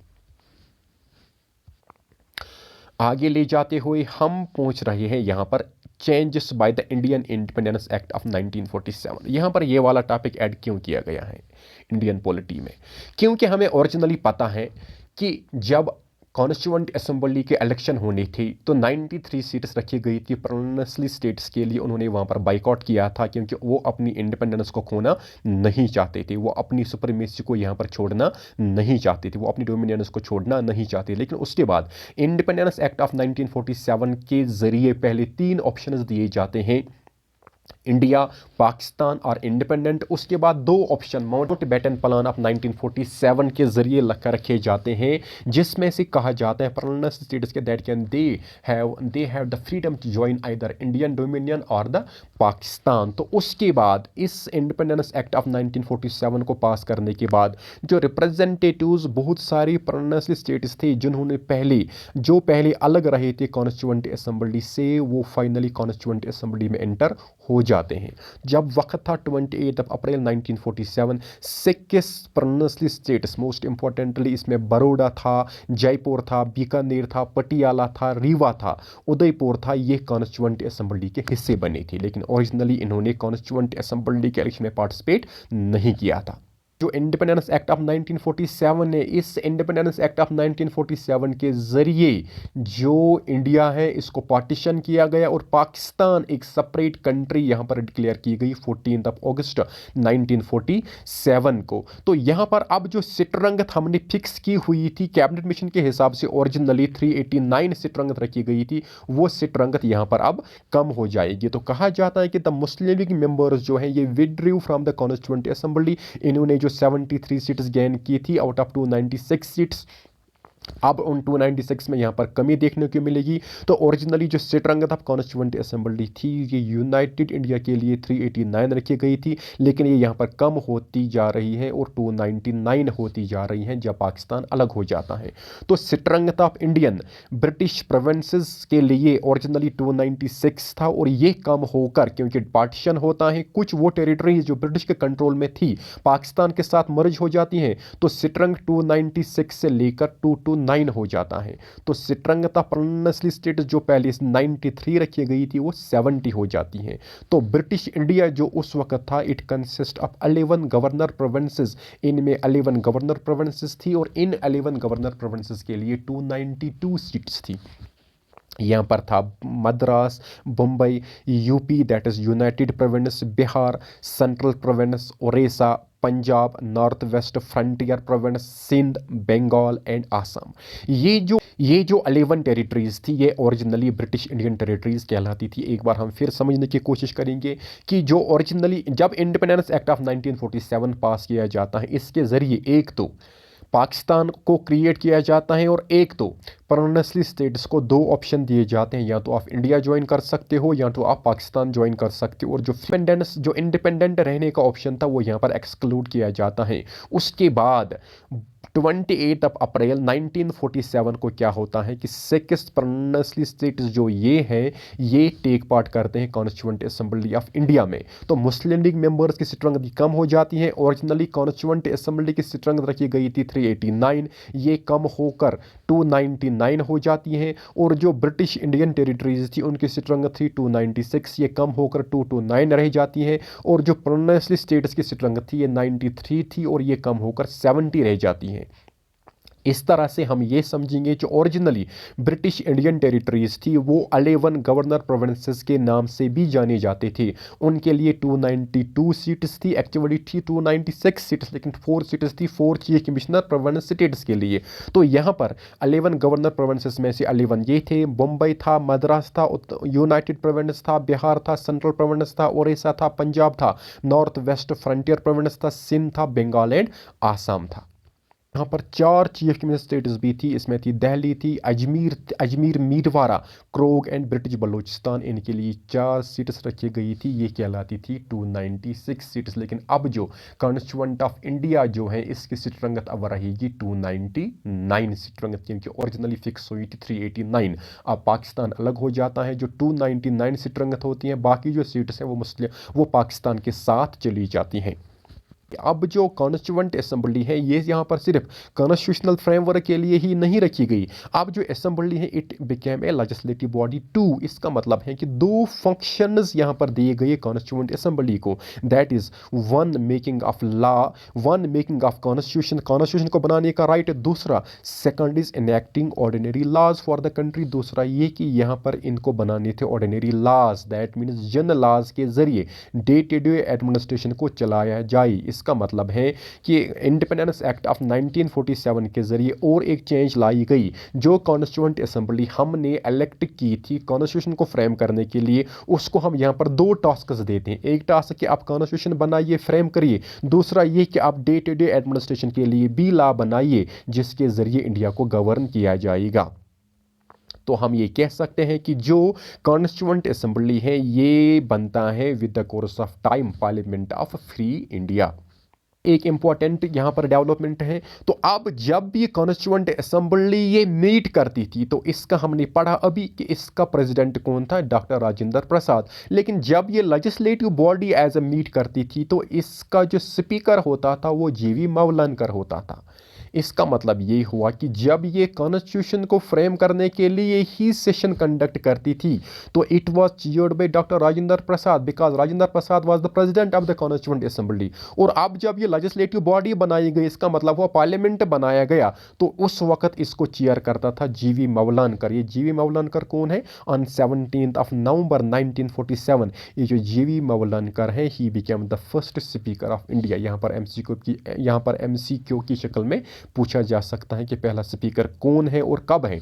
आगे ले जाते हुए हम पहुंच रहे हैं यहाँ पर changes by the Indian independence act of 1947। यहाँ पर ये वाला टॉपिक ऐड क्यों किया गया है इंडियन पॉलिटी में, क्योंकि हमें ओरिजिनली पता है कि जब कॉन्स्टिट्यूएंट असेंबली के इलेक्शन होनी थी तो 93 सीट्स रखी गई थी प्रोविंशियल स्टेट्स के लिए। उन्होंने वहाँ पर बाइकआउट किया था क्योंकि वो अपनी इंडिपेंडेंस को खोना नहीं चाहते थे, वो अपनी सुप्रीमेसी को यहाँ पर छोड़ना नहीं चाहते थे, वो अपनी डोमिनेंस को छोड़ना नहीं चाहते। लेकिन उसके बाद इंडिपेंडेंस एक्ट ऑफ 1947 के जरिए पहले तीन ऑप्शंस दिए जाते हैं इंडिया, पाकिस्तान और इंडिपेंडेंट। उसके बाद दो ऑप्शन माउंटबेटन प्लान ऑफ 1947 के जरिए रखे जाते हैं, जिसमें से कहा जाता है परमानेंट स्टेटस के that can they have the freedom to join either Indian dominion और द पाकिस्तान। तो उसके बाद इस इंडिपेंडेंस एक्ट ऑफ 1947 को पास करने के बाद जो रिप्रेजेंटेटिव्स बहुत सारी परमानेंट स्टेट्स थे जिन्होंने पहले अलग रहे थे कॉन्स्टिट्यूएंट असेंबली से, वो फाइनली कॉन्स्टिट्यूएंट असेंबली में एंटर हो जाते हैं। जब वक्त था 28 अप्रैल 1947, 6 परमानेंट स्टेट्स, मोस्ट इंपॉर्टेंटली इसमें बड़ौदा था, जयपुर था, बीकानेर था, पटियाला था, रीवा था, उदयपुर था, ये कॉन्स्टिट्यूएंट असेंबली के हिस्से बने थे। लेकिन ओरिजिनली इन्होंने कॉन्स्टिट्यूएंट असेंबली के इलेक्शन में पार्टिसिपेट नहीं किया था। जो इंडिपेंडेंस एक्ट ऑफ 1947 है, इस इंडिपेंडेंस एक्ट ऑफ 1947 के जरिए जो इंडिया है इसको पार्टीशन किया गया और पाकिस्तान एक सेपरेट कंट्री यहां पर डिक्लेयर की गई 14 अगस्त 1947 को। तो यहां पर अब जो सिटरंगत हमने फिक्स की हुई थी कैबिनेट मिशन के हिसाब से, ओरिजिनली 389 सिटरंगत रखी गई थी, वो सिटरंगत यहां पर अब कम हो जाएगी। तो कहा जाता है कि द मुस्लिम लीग मेंबर्स जो है ये withdrew from the constituent assembly, इन्होंने जो 73 सीट्स गेन की थी आउट ऑफ 296 सीट्स, अब उन 296 में यहाँ पर कमी देखने को मिलेगी। तो ओरिजिनली जो सिटरंगत ऑफ कॉन्स्टिट्यूएंट असेंबली थी ये यूनाइटेड इंडिया के लिए 389 रखी गई थी, लेकिन ये यहाँ पर कम होती जा रही है और 299 होती जा रही है जब पाकिस्तान अलग हो जाता है। तो सिटरंगत ऑफ इंडियन ब्रिटिश प्रोविंसेस के लिए ओरिजिनली 296 था और ये कम होकर, क्योंकि पार्टीशन होता है, कुछ वो टेरिटरीज जो ब्रिटिश के कंट्रोल में थी पाकिस्तान के साथ मर्ज हो जाती हैं, तो सिटरंग 296 से लेकर 229 हो जाता है। तो सिटरंगता परमानेंट स्टेटस जो पहले 93 रखी गई थी वो 70 हो जाती है। तो ब्रिटिश इंडिया जो उस वक्त था it consist of 11 governor provinces, इनमें 11 गवर्नर प्रोविंसेस थी और इन 11 गवर्नर प्रोविंसेस के लिए 292 सीट्स थी। यहाँ पर था Madras, Bombay, UP that is United Province, Bihar, central province, Orissa, Punjab, north west frontier province, Sindh, Bengal and Assam. ये जो 11 टेरिटरीज थी ये ओरिजिनली ब्रिटिश इंडियन टेरिटरीज कहलाती थी। एक बार हम फिर समझने की कोशिश करेंगे कि जो ओरिजिनली जब इंडिपेंडेंस एक्ट ऑफ 1947 पास किया जाता है, इसके जरिए एक तो पाकिस्तान को क्रिएट किया जाता है और एक तो परमानेंटली स्टेट्स को दो ऑप्शन दिए जाते हैं, या तो आप इंडिया ज्वाइन कर सकते हो या तो आप पाकिस्तान ज्वाइन कर सकते हो, और जो इंडिपेंडेंट रहने का ऑप्शन था वो यहाँ पर एक्सक्लूड किया जाता है। उसके बाद 28 अप्रैल 1947 को क्या होता है कि 6 परमानेंटली स्टेट्स जो ये हैं ये टेक पार्ट करते हैं कॉन्स्टिट्यूएंट असेंबली ऑफ इंडिया में। तो मुस्लिम लीग मेंबर्स की सिटरंगत कम हो जाती है। ओरिजिनली कॉन्स्टिट्यूएंट असेंबली की सिटरंगत रखी गई थी 389, ये कम होकर 299 हो जाती हैं, और जो ब्रिटिश इंडियन टेरिटरीज थी उनकी सिटरंगत थी 296, ये कम होकर 229 रह जाती है, और जो परमानेंटली स्टेट्स की सिटरंगत थी ये 93 थी और ये कम होकर 70 रह जाती है। इस तरह से हम ये समझेंगे जो ओरिजिनली ब्रिटिश इंडियन टेरिटरीज थी वो 11 गवर्नर प्रोविंसेस के नाम से भी जाने जाते थे, उनके लिए 292 सीट्स थी, एक्चुअली थी 296 सीट्स, लेकिन 4 सीट्स थी 4 चीफ कमिश्नर प्रोविंस स्टेट्स के लिए। तो यहाँ पर 11 गवर्नर प्रोविंसेस में से 11 ये थे, मुंबई था, मद्रास था, यूनाइटेड प्रोविंस था, बिहार था, सेंट्रल प्रोविंस था, उड़ीसा था, पंजाब था, नॉर्थ वेस्ट फ्रंटियर प्रोविंस था, सिंध था, बंगाल एंड आसाम था। यहाँ पर 4 चीफ मिनिस्टर स्टेट्स भी थी, इसमें थी दिल्ली थी, अजमेर, मीरवाड़ा, क्रोग एंड ब्रिटिश बलूचिस्तान, इनके लिए 4 सीट्स रखी गई थी, ये कहलाती थी 296 सीट्स। लेकिन अब जो कॉन्स्टिट्यूएंट ऑफ इंडिया जो है इसकी सिटरंगत अब रहेगी 299 सिटरंगत, क्योंकि ओरिजिनली फिक्स हुई थी 389। अब पाकिस्तान अलग हो जाता है, जो 299 सिटरंगत होती हैं, बाकी जो सीट्स हैं वो पाकिस्तान के साथ चली जाती हैं। अब जो कॉन्स्टिट्यूएंट असेंबली है ये यहाँ पर सिर्फ कॉन्स्टिट्यूशनल फ्रेमवर्क के लिए ही नहीं रखी गई। अब जो असेंबली है it became a legislative body too. इसका मतलब है कि 2 फंक्शंस यहाँ पर दिए गए कॉन्स्टिट्यूएंट असेंबली को, that is 1 making of law, 1 making of constitution को बनाने का राइट, दूसरा 2nd is enacting ordinary laws for the country, दूसरा ये कि यहाँ पर इनको बनाने थे ordinary laws, that means general laws के जरिए डे टू डे एडमिनिस्ट्रेशन को चलाया जाए। इसका मतलब है कि इंडिपेंडेंस एक्ट ऑफ 1947 के ज़रिए और एक चेंज लाई गई। जो कॉन्स्टिट्यूएंट असेंबली हमने इलेक्ट की थी कॉन्स्टिट्यूशन को फ्रेम करने के लिए, उसको हम यहाँ पर दो टास्क देते हैं। एक टास्क कि आप कॉन्स्टिट्यूशन बनाइए, फ्रेम करिए, दूसरा ये कि आप डे टू डे एडमिनिस्ट्रेशन के लिए भी लॉ बनाइए जिसके ज़रिए इंडिया को गवर्न किया जाएगा। तो हम ये कह सकते हैं कि जो कॉन्स्टिट्यूएंट असेंबली है ये बनता है with the course of time parliament of free India. एक इंपॉर्टेंट यहाँ पर डेवलपमेंट है। तो अब जब भी कॉन्स्टिट्यूएंट असेंबली ये मीट करती थी तो इसका हमने पढ़ा अभी कि इसका प्रेसिडेंट कौन था, डॉक्टर राजेंद्र प्रसाद। लेकिन जब ये legislative body as a meet करती थी तो इसका जो स्पीकर होता था वो जीवी मौलानकर होता था। इसका मतलब ये हुआ कि जब ये कॉन्स्टिट्यूशन को फ्रेम करने के लिए ही सेशन कंडक्ट करती थी तो it was chaired by doctor Rajendra Prasad, because Rajendra Prasad was the president of the constituent assembly. और अब जब ये लेजिस्लेटिव बॉडी बनाई गई, इसका मतलब हुआ पार्लियामेंट बनाया गया, तो उस वक्त इसको चेयर करता था जीवी मौलानकर। ये जीवी मौलानकर कौन है? ऑन 17 नवंबर 1947 ये जो जीवी मौलानकर है he became the first speaker of India. यहाँ पर एमसीक्यू की शक्ल में पूछा जा सकता है कि पहला स्पीकर कौन है और कब है।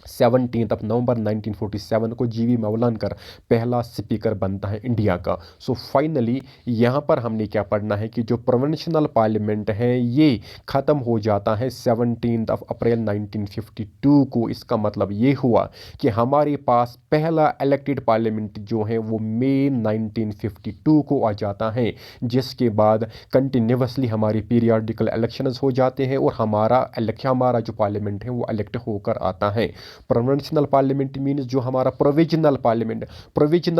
17 नवंबर 1947 को जीवी मौलानकर पहला स्पीकर बनता है इंडिया का। सो फाइनली यहाँ पर हमने क्या पढ़ना है कि जो प्रोविंशियल पार्लियामेंट है ये ख़त्म हो जाता है 17 अप्रैल 1952 को। इसका मतलब ये हुआ कि हमारे पास पहला इलेक्टेड पार्लियामेंट जो है वो मई 1952 को आ जाता है, जिसके बाद कंटिन्यूसली हमारी पीरियडिकल इलेक्शंस हो जाते हैं और हमारा जो पार्लियामेंट है वो इलेक्ट होकर आता है। प्रोविंशियल पार्लियामेंट मीन्स जो हमारा प्रोविजनल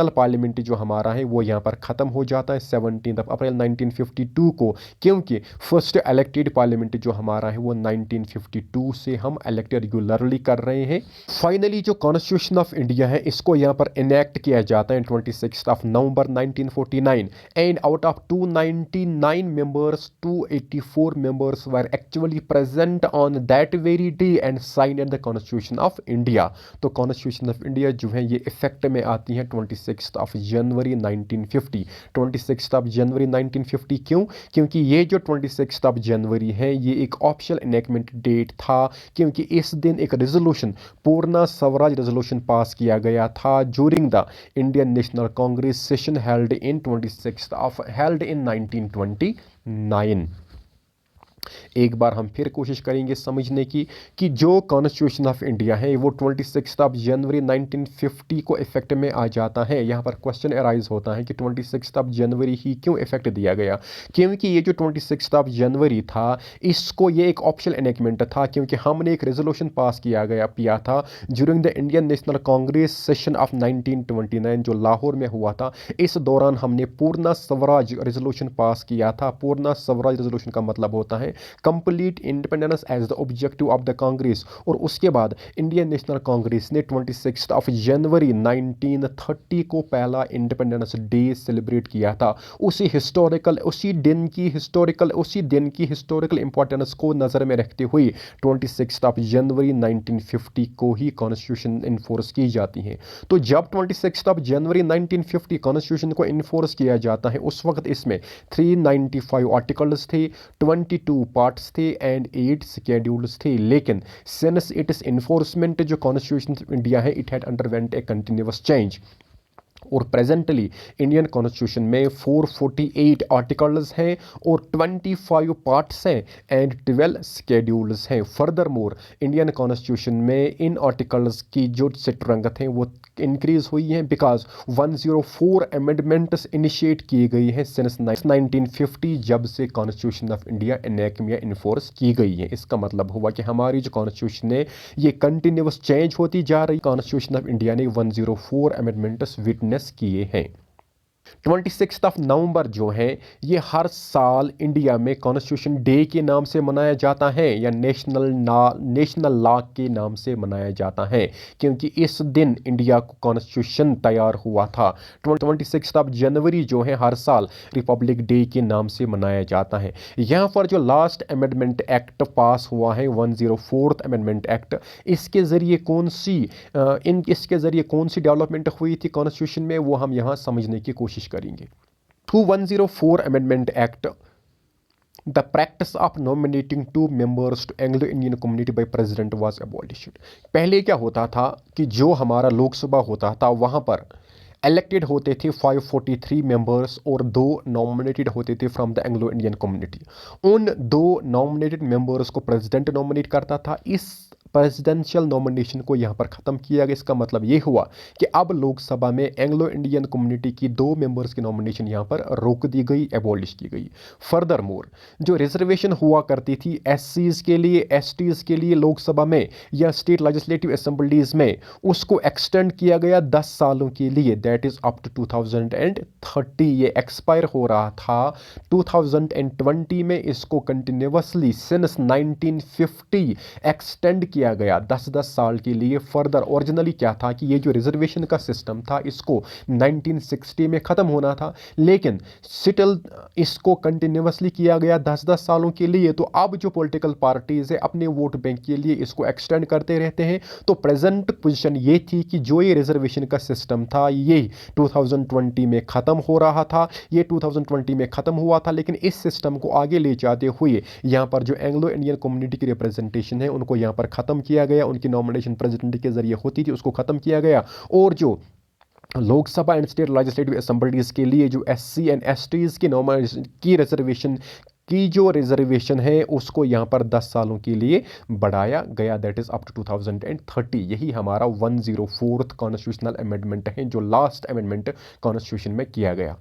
पार्लियामेंट जो हमारा है वो यहाँ पर ख़त्म हो जाता है 17 अप्रैल 1952 को, क्योंकि फर्स्ट इलेक्टेड पार्लियामेंट जो हमारा है वो 1952 से हम इलेक्ट रेगुलरली कर रहे हैं। फाइनली जो कॉन्स्टिट्यूशन ऑफ इंडिया है इसको यहाँ पर इनेक्ट किया जाता है 26 नवंबर 1949 and out of 299 members 284 members were actually present on that very day and signed the constitution of India. तो कॉन्स्टिट्यूशन ऑफ इंडिया जो है ये इफेक्ट में आती है 26 जनवरी 1950। 26 जनवरी 1950 क्यों? क्योंकि ये जो 26 जनवरी है ये एक ऑप्शनल इनेक्टमेंट डेट था, क्योंकि इस दिन एक रेजोल्यूशन पूर्ण स्वराज रेजोल्यूशन पास किया गया था during the Indian National Congress session held in 1929। एक बार हम फिर कोशिश करेंगे समझने की कि जो कॉन्स्टिट्यूशन ऑफ इंडिया है वो 26 जनवरी 1950 को इफेक्ट में आ जाता है। यहाँ पर क्वेश्चन अराइज होता है कि 26 जनवरी ही क्यों इफेक्ट दिया गया? क्योंकि ये जो 26 जनवरी था इसको ये एक ऑप्शनल एनेक्टमेंट था, क्योंकि हमने एक रेजोल्यूशन पास किया था during the Indian National Congress session of 1929 जो लाहौर में हुआ था। इस दौरान हमने पूर्ण स्वराज रेजोल्यूशन पास किया था। पूर्ण स्वराज रेजोल्यूशन का मतलब होता है complete independence as the objective of the Congress. और उसके बाद इंडियन नेशनल कांग्रेस ने 26 जनवरी 1930 को पहला इंडिपेंडेंस डे सेलिब्रेट किया था। उसी दिन की हिस्टोरिकल इंपॉर्टेंस को नज़र में रखते हुए 26 जनवरी 1950 को ही कॉन्स्टिट्यूशन इन्फोर्स की जाती है। तो जब 26 जनवरी 1950 कॉन्स्टिट्यूशन को इन्फोर्स किया जाता है उस वक्त इसमें 395 आर्टिकल्स थे, 22 पार्ट्स थे एंड 8 शेड्यूल्स थे। लेकिन सिंस इट्स इन्फोर्समेंट जो कॉन्स्टिट्यूशन ऑफ इंडिया है it had underwent A continuous change. और प्रेजेंटली इंडियन कॉन्स्टिट्यूशन में 448 आर्टिकल्स हैं और 25 पार्ट्स हैं एंड 12 शेड्यूल्स हैं। फर्दर मोर इंडियन कॉन्स्टिट्यूशन में इन आर्टिकल्स की जो सिटरंगत हैं वो इंक्रीज हुई हैं बिकॉज 104 अमेंडमेंट्स इनिशिएट किए गई हैं सिंस 1950 जब से कॉन्स्टिट्यूशन ऑफ इंडिया इन्फोर्स की गई है। इसका मतलब हुआ कि हमारी जो कॉन्स्टिट्यूशन है ये कंटिन्यूअस चेंज होती जा रही। कॉन्स्टिट्यूशन ऑफ इंडिया ने 104 अमेंडमेंट्स विटनेस किए हैं। 26 नवंबर जो है ये हर साल इंडिया में कॉन्स्टिट्यूशन डे के नाम से मनाया जाता है या नेशनल लॉ के नाम से मनाया जाता है, क्योंकि इस दिन इंडिया को कॉन्स्टिट्यूशन तैयार हुआ था। 26 जनवरी जो है हर साल रिपब्लिक डे के नाम से मनाया जाता है। यहाँ पर जो लास्ट अमेंडमेंट एक्ट पास हुआ है 104th अमेंडमेंट एक्ट, इसके ज़रिए कौन सी डेवलपमेंट हुई थी कॉन्स्टिट्यूशन में वो हम यहाँ समझने की कोशिश करेंगे। 2104 amendment act the practice of nominating two members to Anglo Indian community by president was abolished. पहले क्या होता था कि जो हमारा लोकसभा होता था वहाँ पर इलेक्टेड होते थे 543 मेंबर्स और 2 नॉमिनेटेड होते थे from the Anglo Indian community. उन 2 नॉमिनेटेड मेंबर्स को प्रेसिडेंट नॉमिनेट करता था। इस प्रेसिडेंशियल नॉमिनेशन को यहाँ पर ख़त्म किया गया। इसका मतलब ये हुआ कि अब लोकसभा में एंग्लो इंडियन कम्युनिटी की 2 मेंबर्स की नॉमिनेशन यहाँ पर रोक दी गई, एबॉलिश की गई। फर्दर मोर जो रिजर्वेशन हुआ करती थी एससीज के लिए, एसटीज के लिए लोकसभा में या स्टेट लेजिस्लेटिव असेंबलीज में, उसको एक्सटेंड किया गया 10 सालों के लिए, दैट इज अप टू 2030। ये एक्सपायर हो रहा था 2020 में। इसको कंटिन्यूसली सिंस 1950 एक्सटेंड किया गया 10-10 साल के लिए फर्दर। ओरिजिनली क्या था कि ये जो रिजर्वेशन का सिस्टम था इसको 1960 में ख़त्म होना था, लेकिन स्टिल इसको कंटिन्यूसली किया गया 10-10 सालों के लिए। तो अब जो पॉलिटिकल पार्टीज है अपने वोट बैंक के लिए इसको एक्सटेंड करते रहते हैं। तो प्रेजेंट पोजीशन ये थी कि जो ये रिजर्वेशन का सिस्टम था ये 2020 में ख़त्म हो रहा था। ये 2020 में ख़त्म हुआ था, लेकिन इस सिस्टम को आगे ले जाते हुए यहाँ पर जो एंग्लो इंडियन कम्युनिटी की रिप्रेजेंटेशन है उनको यहाँ पर ख़त्म किया गया। उनकी नॉमिनेशन प्रेसिडेंट के जरिए होती थी, उसको ख़त्म किया गया। और जो Lok Sabha and state legislative assemblies के लिए जो एससी एंड एसटीज की नॉमिनेशन की रिजर्वेशन है उसको यहाँ पर 10 सालों के लिए बढ़ाया गया, दैट इज अप टू 2030। यही हमारा 104th कॉन्स्टिट्यूशनल अमेंडमेंट है जो लास्ट अमेंडमेंट कॉन्स्टिट्यूशन में किया गया।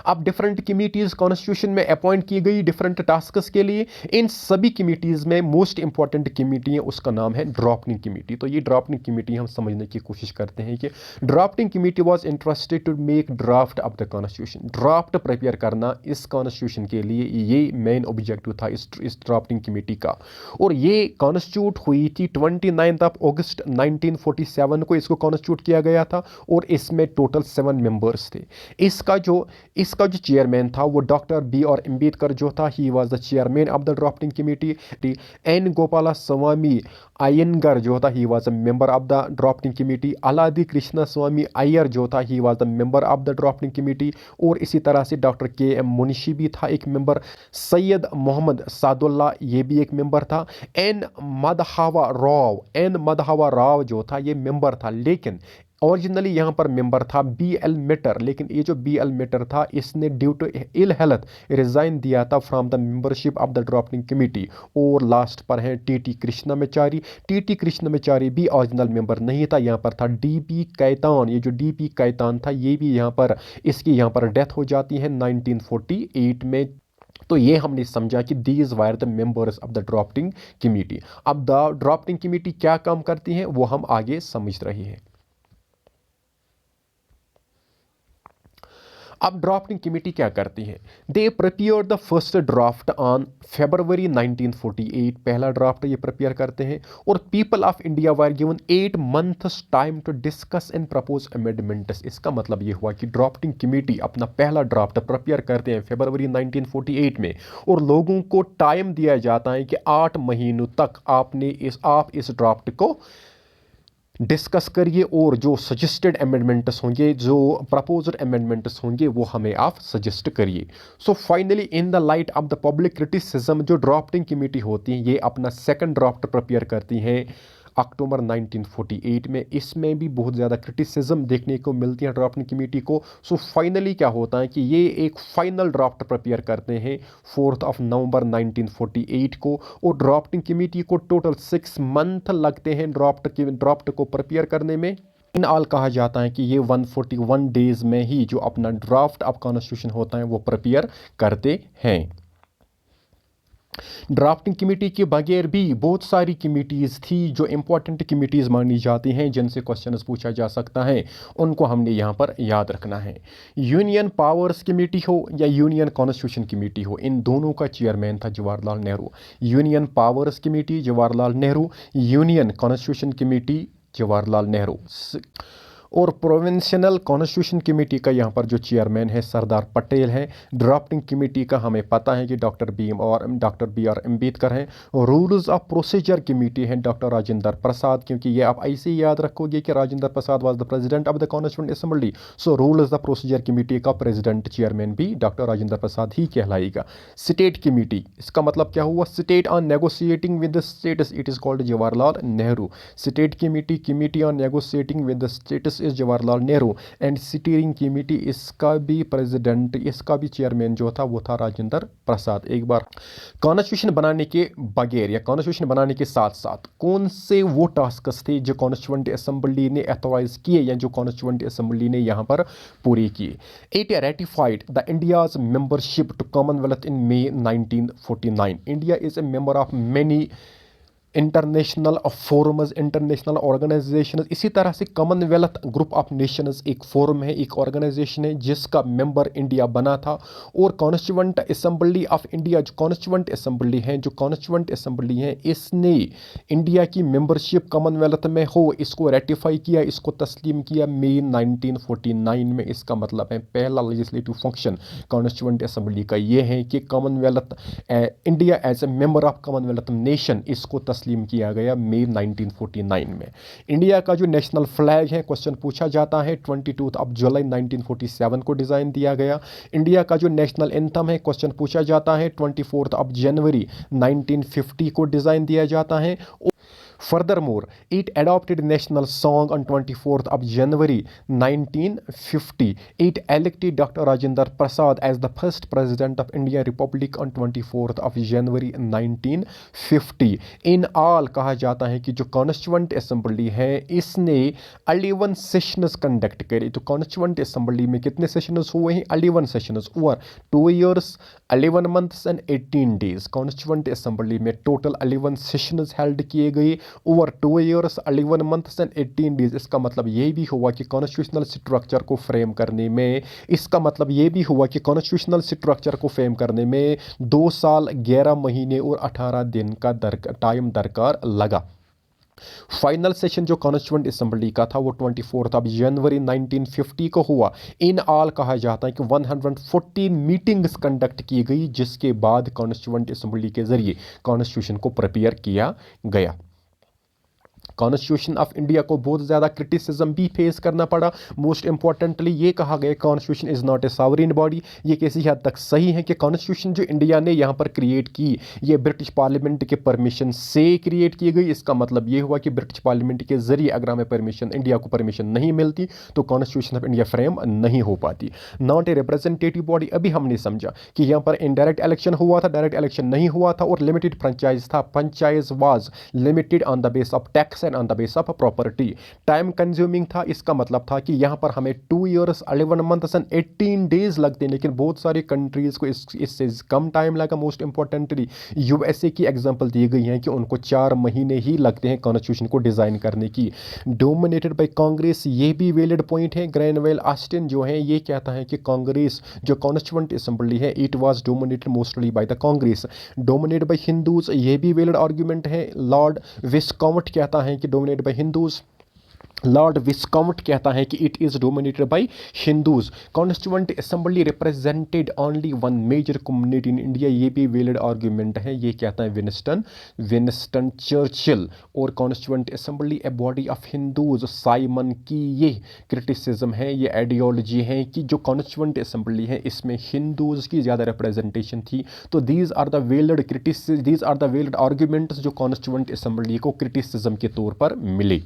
अब डिफरेंट कमिटीज कॉन्स्टिट्यूशन में अपॉइंट की गई डिफरेंट टास्क्स के लिए। इन सभी कमिटीज में मोस्ट इंपॉर्टेंट कमिटी है, उसका नाम है ड्राफ्टिंग कमिटी। तो ये ड्राफ्टिंग कमिटी हम समझने की कोशिश करते हैं कि drafting committee was interested to make draft of the constitution. Draft prepare करना इस कॉन्स्टिट्यूशन के लिए ये मेन ऑब्जेक्टिव था इस ड्राफ्टिंग कमेटी का। और ये कॉन्स्टिट्यूट हुई थी 29 अगस्त 1947 को इसको कॉन्स्टिट्यूट किया गया था और इसमें टोटल 7 मेंबर्स थे। इसका जो चेयरमैन था वो डॉक्टर बी आर अम्बेडकर जो था, he was the chairman of the drafting committee. N Gopala Swami Ayyangar जो था, he was a member of the drafting committee. Alladi Krishna Swami Ayyar जो था, he was the member of the drafting committee. और इसी तरह से डॉक्टर के एम मुंशी भी था एक मेंबर। सैयद मोहम्मद सादुल्ला ये भी एक मेंबर था। एन मदहावा राव जो था ये मेंबर था, लेकिन ओरिजिनली यहाँ पर मेंबर था बी एल मेटर। लेकिन ये जो बी एल मेटर था इसने due to ill health resign दिया था from the membership of the drafting committee. और लास्ट पर है टी कृष्णमाचारी। टी कृष्णमाचारी भी ओरिजिनल मेंबर नहीं था, यहाँ पर था डी पी कैतान। ये जो डी पी कैतान था ये भी यहाँ पर इसकी यहाँ पर डेथ हो जाती है 1948 में। तो ये हमने समझा कि these wire the members of the drafting committee. अब द ड्राफ्टिंग कमेटी क्या काम करती है वो हम आगे समझ रहे हैं। अब ड्राफ्टिंग कमेटी क्या करती है? They prepare the first draft on February 1948। पहला ड्राफ्ट ये प्रिपेयर करते हैं और people of India were given 8 months time to discuss and propose amendments. इसका मतलब ये हुआ कि ड्राफ्टिंग कमेटी अपना पहला ड्राफ्ट प्रिपेयर करते हैं फरवरी 1948 में और लोगों को टाइम दिया जाता है कि 8 महीनों तक आप इस ड्राफ्ट को डिस्कस करिए और जो सजेस्टेड अमेंडमेंट्स होंगे, जो प्रपोज्ड अमेंडमेंट्स होंगे वो हमें आप सजेस्ट करिए। So finally in the light of the public criticism जो ड्राफ्टिंग कमेटी होती है ये अपना सेकंड ड्राफ्ट प्रिपेयर करती हैं अक्टूबर 1948 में। इसमें भी बहुत ज़्यादा क्रिटिसिज्म देखने को मिलती है ड्राफ्टिंग कमेटी को। सो फाइनली क्या होता है कि ये एक फाइनल ड्राफ्ट प्रिपेयर करते हैं 4 नवंबर 1948 को। और ड्राफ्टिंग कमेटी को टोटल 6 month लगते हैं ड्राफ्ट को प्रिपेयर करने में। इन ऑल कहा जाता है कि ये 141 डेज में ही जो अपना ड्राफ्ट ऑफ कॉन्स्टिट्यूशन होता है वो प्रिपेयर करते हैं। ड्राफ्टिंग कमेटी के बगैर भी बहुत सारी कमेटीज़ थी जो इंपॉर्टेंट कमेटीज़ मानी जाती हैं जिनसे क्वेश्चंस पूछा जा सकता है, उनको हमने यहाँ पर याद रखना है। यूनियन पावर्स कमेटी हो या यूनियन कॉन्स्टिट्यूशन कमेटी हो, इन दोनों का चेयरमैन था Jawaharlal Nehru. Union powers committee Jawaharlal Nehru, union constitution committee Jawaharlal Nehru. और प्रोविंशियल कॉन्स्टिट्यूशन कमेटी का यहाँ पर जो चेयरमैन है सरदार पटेल हैं। ड्राफ्टिंग कमेटी का हमें पता है कि डॉक्टर बी आर अम्बेडकर हैं। रूल्स ऑफ प्रोसीजर कमेटी हैं डॉक्टर राजेंद्र प्रसाद, क्योंकि ये आप ऐसे ही याद रखोगे कि Rajendra Prasad was the president of the constituent assembly, so rules of procedure committee का प्रेसिडेंट चेयरमैन भी डॉक्टर राजेंद्र प्रसाद ही कहलाएगा। स्टेट कमेटी, इसका मतलब क्या हुआ? State on negotiating with the states, it is called Jawaharlal Nehru. State committee on negotiating with the states is Jawaharlal Nehru. And steering committee, इसका भी प्रेसिडेंट, इसका भी चेयरमैन जो था वो था राजेंद्र प्रसाद। एक बार कॉन्स्टिट्यूशन बनाने के बगैर या कॉन्स्टिट्यूशन बनाने के साथ साथ कौन से वो टास्क्स थे जो कॉन्स्टिट्यूएंट असेंबली ने ऑथोराइज किए या जो कॉन्स्टिट्यूएंट असेंबली ने यहाँ पर पूरे किए? It ratified the India's membership to Commonwealth in May 1949. India is a member of many international forums, international organisations. इसी तरह से कॉमनवेल्थ ग्रुप ऑफ नेशंस एक फोरम है, एक ऑर्गेनाइजेशन है जिसका मेंबर इंडिया बना था। और कॉन्स्टिट्यूएंट असेंबली ऑफ इंडिया, जो कॉन्स्टिट्यूएंट असेंबली है, जो कॉन्स्टिट्यूएंट असेंबली है, इसने इंडिया की मेंबरशिप कॉमनवेल्थ में हो इसको रेटिफाई किया, इसको तस्लीम किया मई 1949 में। इसका मतलब है पहला लेजिस्लेटिव फंक्शन कॉन्स्टिट्यूएंट असेंबली का ये है कि Commonwealth, India as a member of Commonwealth nation, इसको तस्लीम किया गया मई 1949 में। इंडिया का जो नेशनल फ्लैग है, क्वेश्चन पूछा जाता है, 22 जुलाई 1947 को डिज़ाइन दिया गया। इंडिया का जो नेशनल एंथम है, क्वेश्चन पूछा जाता है, 24 जनवरी 1950 को डिज़ाइन दिया जाता है। Furthermore, it adopted national song on 24 January 1950. It elected Dr. Rajendra Prasad as the first president of Indian Republic on 24 January 1950. In all कहा जाता है कि जो कॉन्स्टिट्यूएंट असेंबली है इसने 11 सेशंस कंडक्ट करे। तो कॉन्स्टिट्यूएंट असेंबली में कितने सेशंस हुए हैं? 11 sessions over 2 years, 11 months and 18 days। Constituent assembly में टोटल 11 सेशंस हेल्ड किए गए over 2 years, 11 months and 18 days। इसका मतलब ये भी हुआ कि कॉन्स्टिट्यूशनल स्ट्रक्चर को फ्रेम करने में, इसका मतलब ये भी हुआ कि कॉन्स्टिट्यूशनल स्ट्रक्चर को फ्रेम करने में 2 साल 11 महीने और 18 दिन का टाइम दरकार लगा। फाइनल सेशन जो कॉन्स्टिट्यूएंट असेंबली का था वो 24 जनवरी 1950 को हुआ। इन ऑल कहा जाता है कि 114 मीटिंग्स कंडक्ट की गई, जिसके बाद कॉन्स्टिट्यूएंट असेंबली के जरिए कॉन्स्टिट्यूशन को प्रिपेयर किया गया। कॉन्स्टिट्यूशन ऑफ इंडिया को बहुत ज़्यादा क्रिटिसिज्म भी फेस करना पड़ा। मोस्ट इंपॉर्टेंटली ये कहा गया constitution is not a sovereign body. ये किसी हद तक सही है कि कॉन्स्टिट्यूशन जो इंडिया ने यहाँ पर क्रिएट की ये ब्रिटिश पार्लियामेंट के परमिशन से क्रिएट की गई। इसका मतलब ये हुआ कि ब्रिटिश पार्लियामेंट के जरिए अगर हमें परमिशन, इंडिया को परमिशन नहीं मिलती तो कॉन्स्टिट्यूशन ऑफ इंडिया फ्रेम नहीं हो पाती। नॉट ए रिप्रेजेंटेटिव बॉडी, अभी हमने समझा कि यहाँ पर इनडायरेक्ट इलेक्शन हुआ था, डायरेक्ट इलेक्शन नहीं हुआ था, और लिमिटेड फ्रेंचाइज था। Franchise was limited on the base of tax and on the base of property. Time consuming था, इसका मतलब था कि यहाँ पर हमें 2 years, 11 months and 18 days लगते हैं, लेकिन बहुत सारी कंट्रीज को इससे कम टाइम लगा। मोस्ट इंपॉर्टेंटली यूएसए की एग्जांपल दी गई है कि उनको 4 महीने ही लगते हैं कॉन्स्टिट्यूशन को डिज़ाइन करने की। डोमिनेटेड बाय कांग्रेस, ये भी वैलिड पॉइंट है। ग्रैनवेल ऑस्टिन जो है ये कहता है कि कांग्रेस जो कॉन्स्टिट्यूएंट असेंबली है it was dominated mostly by the Congress. Dominated by Hindus, ये भी वैलिड आर्गूमेंट है। लॉर्ड विस्कॉम्ट कहता है कि dominated by Hindus. Lord Viscount कहता है कि it is dominated by Hindus. Constituent assembly represented only one major community in India, ये भी वैलिड आर्गूमेंट है। ये कहता है विंस्टन चर्चिल। और constituent assembly a body of Hindus, Simon की ये क्रिटिसिज्म है, ये आइडियोलॉजी है कि जो कॉन्स्टिट्यूएंट असेंबली है इसमें हिंदूज की ज़्यादा रिप्रेजेंटेशन थी। तो these are the valid arguments जो कॉन्स्टिट्यूएंट असेंबली को क्रिटिसिज्म के तौर पर मिले।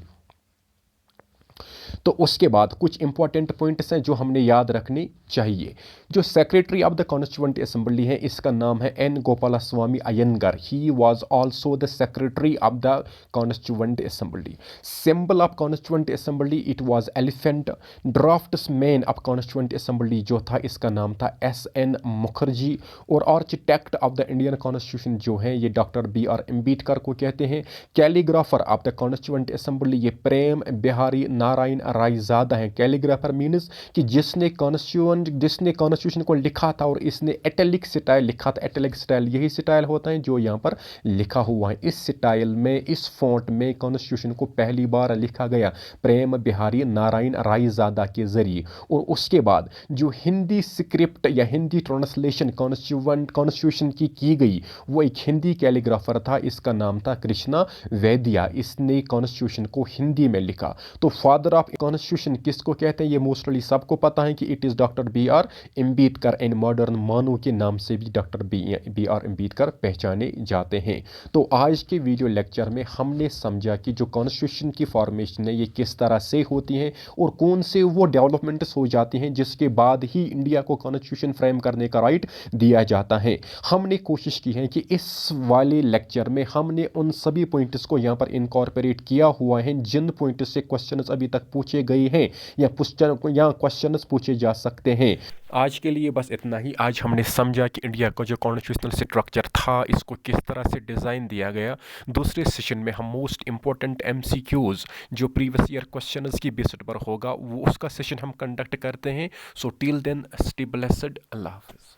तो उसके बाद कुछ इंपॉर्टेंट पॉइंट्स हैं जो हमने याद रखने चाहिए। जो secretary of the constituent assembly है इसका नाम है N Gopalaswami Ayyangar. He was also the secretary of the constituent assembly. Symbol of constituent assembly it was elephant. Draftsman of constituent assembly जो था इसका नाम था एस.एन. मुखर्जी। और architect of the Indian constitution जो है ये डॉक्टर बी.आर. अम्बेडकर को कहते हैं। Calligrapher of the constituent assembly ये प्रेम बिहारी नारायण रायज़ादा हैं। कैलीग्राफर मीन्स कि जिसने कॉन्स्टिट्यूशन को लिखा था और इसने एटलिक स्टाइल लिखा था। एटलिक स्टाइल यही स्टाइल होता है जो यहाँ पर लिखा हुआ है। इस स्टाइल में, इस फॉन्ट में कॉन्स्टिट्यूशन को पहली बार लिखा गया प्रेम बिहारी नारायण रायज़ादा के ज़रिए। और उसके बाद जो हिंदी स्क्रिप्ट या हिंदी ट्रांसलेशन कॉन्स्टिट्यूशन की गई वो एक हिंदी कैलीग्राफर था, इसका नाम था कृष्णा वैद्या। इसने कॉन्स्टिट्यूशन को हिंदी में लिखा। तो फादर ऑफ कॉन्स्टिट्यूशन किसको कहते हैं ये मोस्टली सबको पता है कि it is doctor B R Ambedkar. And modern मानव के नाम से भी डॉक्टर बी आर अम्बेडकर पहचाने जाते हैं। तो आज के वीडियो लेक्चर में हमने समझा कि जो कॉन्स्टिट्यूशन की फॉर्मेशन है ये किस तरह से होती है और कौन से वो डेवलपमेंट्स हो जाती हैं जिसके बाद ही इंडिया को कॉन्स्टिट्यूशन फ्रेम करने का राइट दिया जाता है। हमने कोशिश की है कि इस वाले लेक्चर में हमने उन सभी पॉइंट्स को यहाँ पर इनकॉर्पोरेट किया हुआ है जिन पॉइंट्स से क्वेश्चंस अभी तक पूछे गए हैं या क्वेश्चंस पूछे जा सकते हैं। आज के लिए बस इतना ही। आज हमने समझा कि इंडिया का जो कॉन्स्टिट्यूशनल स्ट्रक्चर था इसको किस तरह से डिज़ाइन दिया गया। दूसरे सेशन में हम मोस्ट इंपॉर्टेंट MCQs जो प्रीवियस ईयर क्वेश्चंस की बेसिस पर होगा वो उसका सेशन हम कंडक्ट करते हैं। So till then stay blessed. अल्लाह हाफिज़।